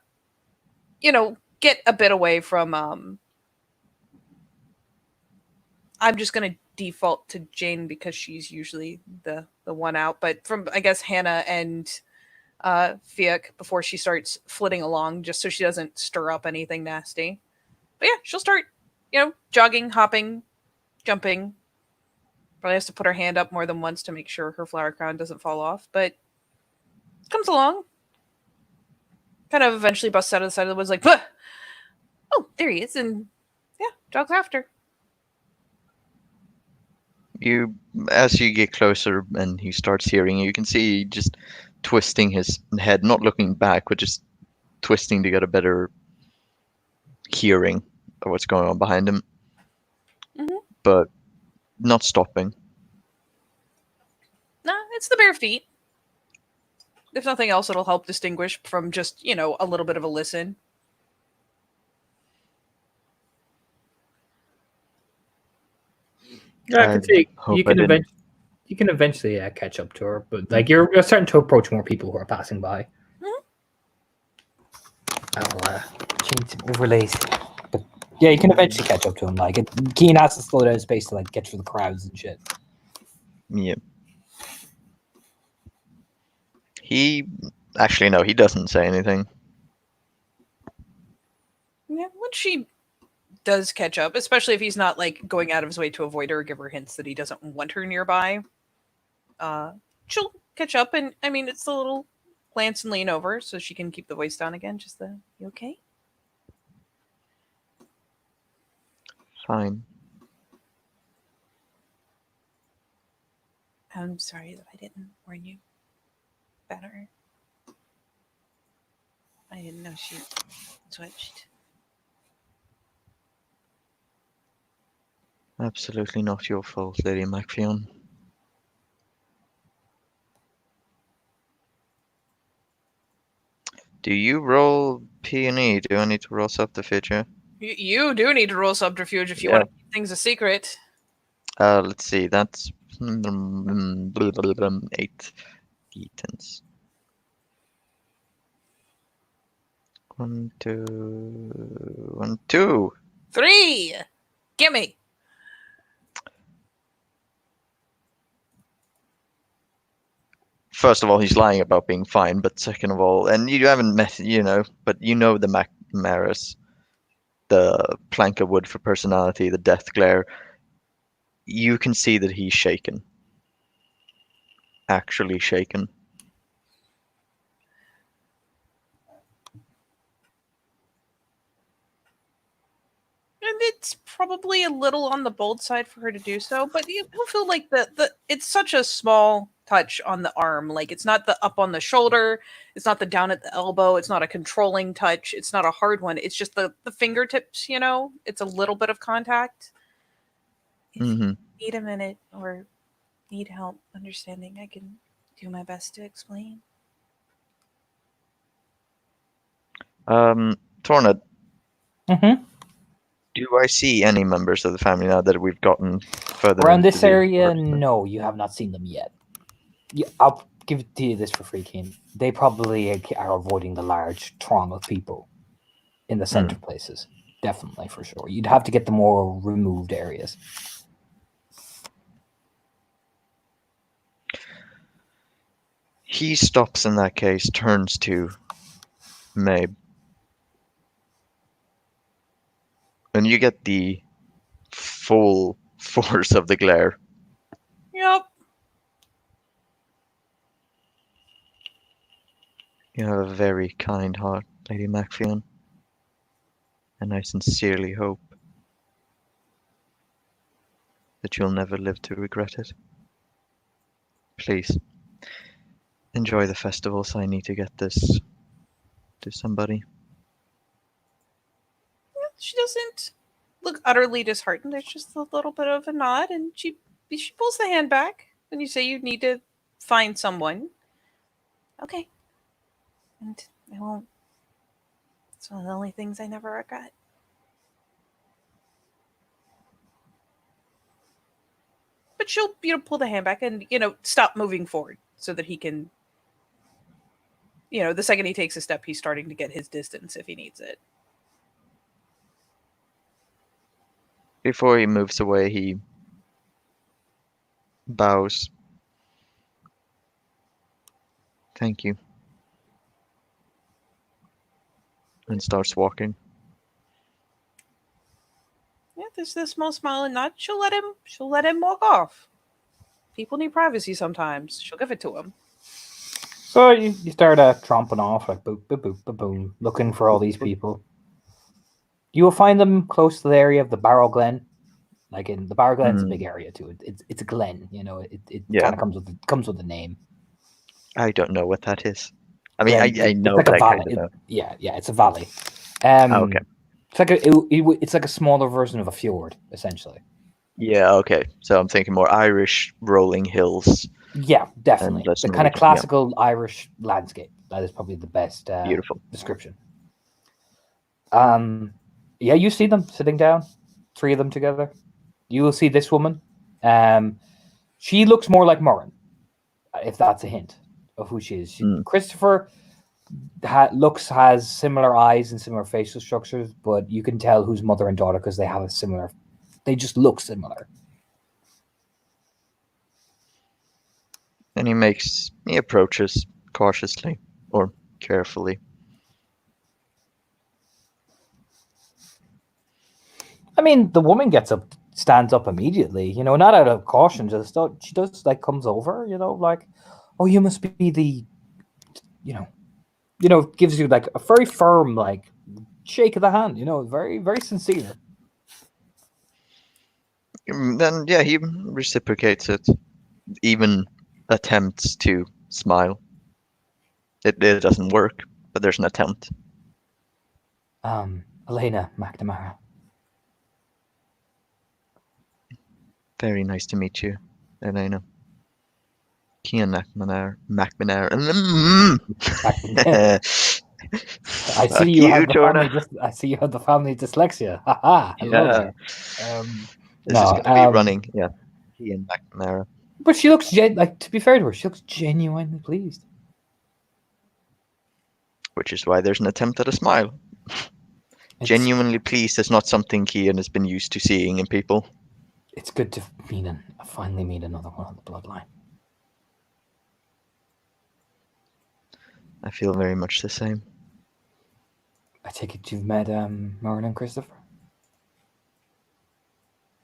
get a bit away from, I'm just going to default to Jane because she's usually the one out, but from, I guess, Hannah and Fiak before she starts flitting along, just so she doesn't stir up anything nasty. But yeah, she'll start, jogging, hopping, jumping. Probably has to put her hand up more than once to make sure her flower crown doesn't fall off, but comes along. Kind of eventually busts out of the side of the woods like, "Bah! Oh, there he is," and yeah, jogs after. As you get closer and he starts hearing you, can see just twisting his head, not looking back, but just twisting to get a better hearing of what's going on behind him, Mm-hmm. but not stopping. Nah, it's the bare feet. If nothing else, it'll help distinguish from just, a little bit of a listen. Yeah, I can see Hope you I can didn't. eventually catch up to her, but like you're starting to approach more people who are passing by. Mhm. I'll change some overlays. But yeah, you can eventually catch up to him. Like Keen has to slow down his pace to like get through the crowds and shit. Yeah. He actually no, he doesn't say anything. Yeah, when she does catch up, especially if he's not like going out of his way to avoid her or give her hints that he doesn't want her nearby, she'll catch up, and I mean it's a little glance and lean over so she can keep the voice down again. Just the "You okay?" Fine. I'm sorry that I didn't warn you better. I didn't know she switched. Absolutely not your fault, Lady Macphion. Do you roll P&E? Do I need to roll subterfuge? You do need to roll subterfuge if you Yeah. want to keep things a secret. Let's see. That's 8 d10s. 1, 2, 1, 2. 3! Gimme! First of all, he's lying about being fine, but second of all, and you haven't met, but you know the Maris, the plank of wood for personality, the death glare. You can see that he's shaken. Actually shaken. And it's probably a little on the bold side for her to do so, but you'll feel like the it's such a small touch on the arm. Like it's not the up on the shoulder, it's not the down at the elbow, it's not a controlling touch, it's not a hard one. It's just the fingertips, It's a little bit of contact. If you hmm need a minute or need help understanding, I can do my best to explain. Torna, Mm-hmm. do I see any members of the family now that we've gotten further Around into this the area, forest? no, you have not seen them yet. I'll give it to you this for free, Keen. They probably are avoiding the large throng of people in the center places. Definitely, for sure. You'd have to get the more removed areas. He stops in that case, turns to Mabe. And you get the full force of the glare. Yep. You have a very kind heart, Lady Macphion. And I sincerely hope that you'll never live to regret it. Please, enjoy the festivals. I need to get this to somebody. She doesn't look utterly disheartened. There's just a little bit of a nod, and she pulls the hand back when you say you need to find someone. Okay. And I won't. It's one of the only things I never regret. But she'll, pull the hand back and, stop moving forward so that he can, the second he takes a step, he's starting to get his distance if he needs it. Before he moves away, he bows. Thank you. And starts walking. Yeah, there's this small smile and nod. She'll let him walk off. People need privacy sometimes. She'll give it to him. So you start tromping off, like boop, boop, boop, boop, boom, looking for all these people. You will find them close to the area of the Barrow Glen. Like in the Barrow Glen's a big area too. It's a glen, It Yeah. kind of comes with the name. I don't know what that is. I mean, Glen, I know, it's like but a I valley. kind of know. Yeah, it's a valley. Okay. It's like it's like a smaller version of a fjord, essentially. Yeah, okay. So I'm thinking more Irish rolling hills. Yeah, definitely. less The kind of Norwegian, yeah. classical Irish landscape. That is probably the best Beautiful. description. Yeah, you see them sitting down, 3 of them together. You will see this woman. She looks more like Morin, if that's a hint of who she is. Christopher has similar eyes and similar facial structures, but you can tell who's mother and daughter because they just look similar. And he approaches cautiously or carefully. I mean, the woman stands up immediately, not out of caution, she does comes over, like, oh, you must be the, gives you like a very firm, like, shake of the hand, very, very sincere. Then, yeah, he reciprocates it. even attempts to smile. It doesn't work, but there's an attempt. Elena McNamara. Very nice to meet you, Elena. Kian McNamara. McNamara. I see Fuck you have the Torna. family. I see you have the family dyslexia. Haha. Hello Yeah. there. This is No. going to be running. Yeah. Kian McNamara. But she looks like, to be fair to her, she looks genuinely pleased. Which is why there's an attempt at a smile. It's, Genuinely pleased is not something Kian has been used to seeing in people. It's good to finally meet another one on the bloodline. I feel very much the same. I take it you've met Merlin and Christopher.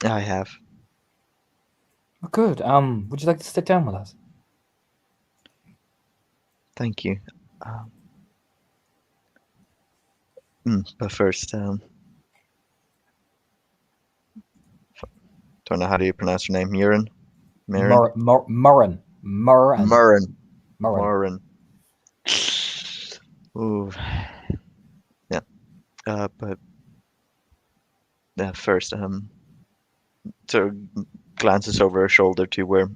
I have. Oh, good. Would you like to sit down with us? Thank you. But first, don't know how do you pronounce your name. Murin? Murren. Murin. Ooh. Yeah. But first, so glances over her shoulder to where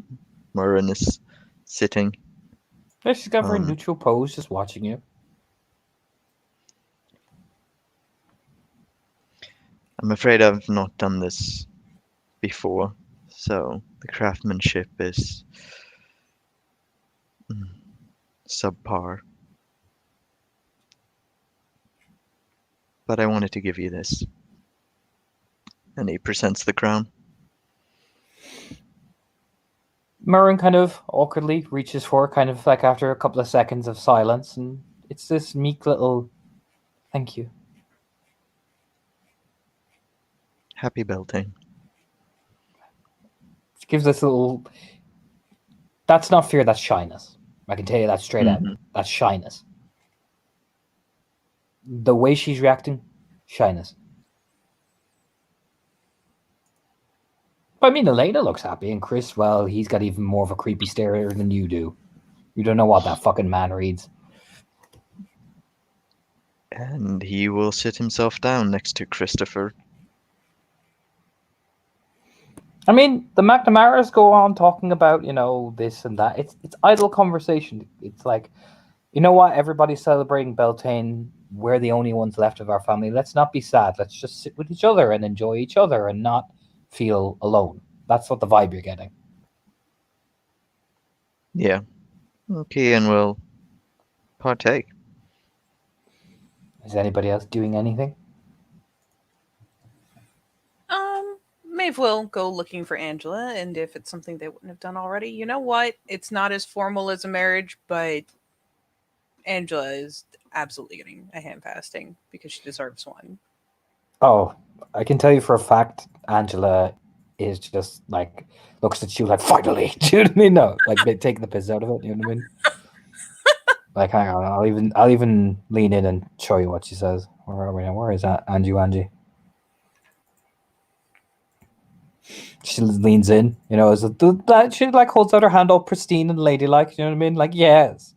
Murin is sitting. Yeah, she's got a very neutral pose, just watching you. I'm afraid I've not done this before, so the craftsmanship is subpar. But I wanted to give you this. And he presents the crown. Murren kind of awkwardly reaches for it, kind of like after a couple of seconds of silence, and it's this meek little thank you. Happy Beltane. She gives this little. That's not fear, that's shyness. I can tell you that straight out. That's shyness. The way she's reacting, shyness. But I mean, Elena looks happy, and Chris, well, he's got even more of a creepy stare than you do. You don't know what that fucking man reads. And he will sit himself down next to Christopher. I mean, the McNamaras go on talking about, this and that. It's idle conversation. It's like, you know what? Everybody's celebrating Beltane. We're the only ones left of our family. Let's not be sad. Let's just sit with each other and enjoy each other and not feel alone. That's what the vibe you're getting. Yeah. Okay, and we'll partake. Is anybody else doing anything? Maeve will go looking for Angela, and if it's something they wouldn't have done already, you know what? It's not as formal as a marriage, but Angela is absolutely getting a hand fasting because she deserves one. Oh, I can tell you for a fact, Angela is just like looks at you like finally. Do you know what I mean? No, like they take the piss out of it. You know what I mean? Like, hang on, I'll even lean in and show you what she says. Where are we now? Where is that? Angie. She leans in, she like holds out her hand all pristine and ladylike. You know what I mean? Like, yes.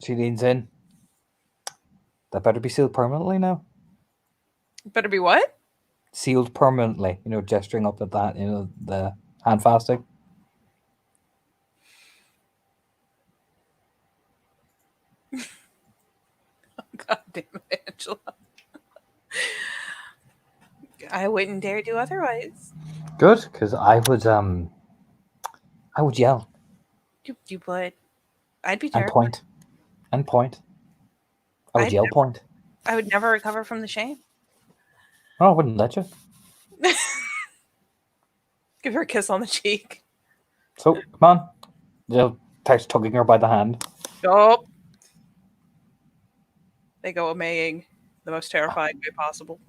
She leans in. That better be sealed permanently now. Better be what? Sealed permanently. Gesturing up at that. The hand fasting. God damn it, Angela. I wouldn't dare do otherwise. Good, because I would yell. You would. I'd be And terrified. point. I would yell point. I would never recover from the shame. Oh, I wouldn't let you. Give her a kiss on the cheek. So, come on. Starts tugging her by the hand. Oh. They go a-maying the most terrifying way possible.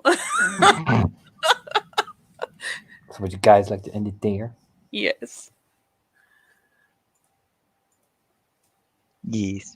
So would you guys like to end it there? Yes. Yes.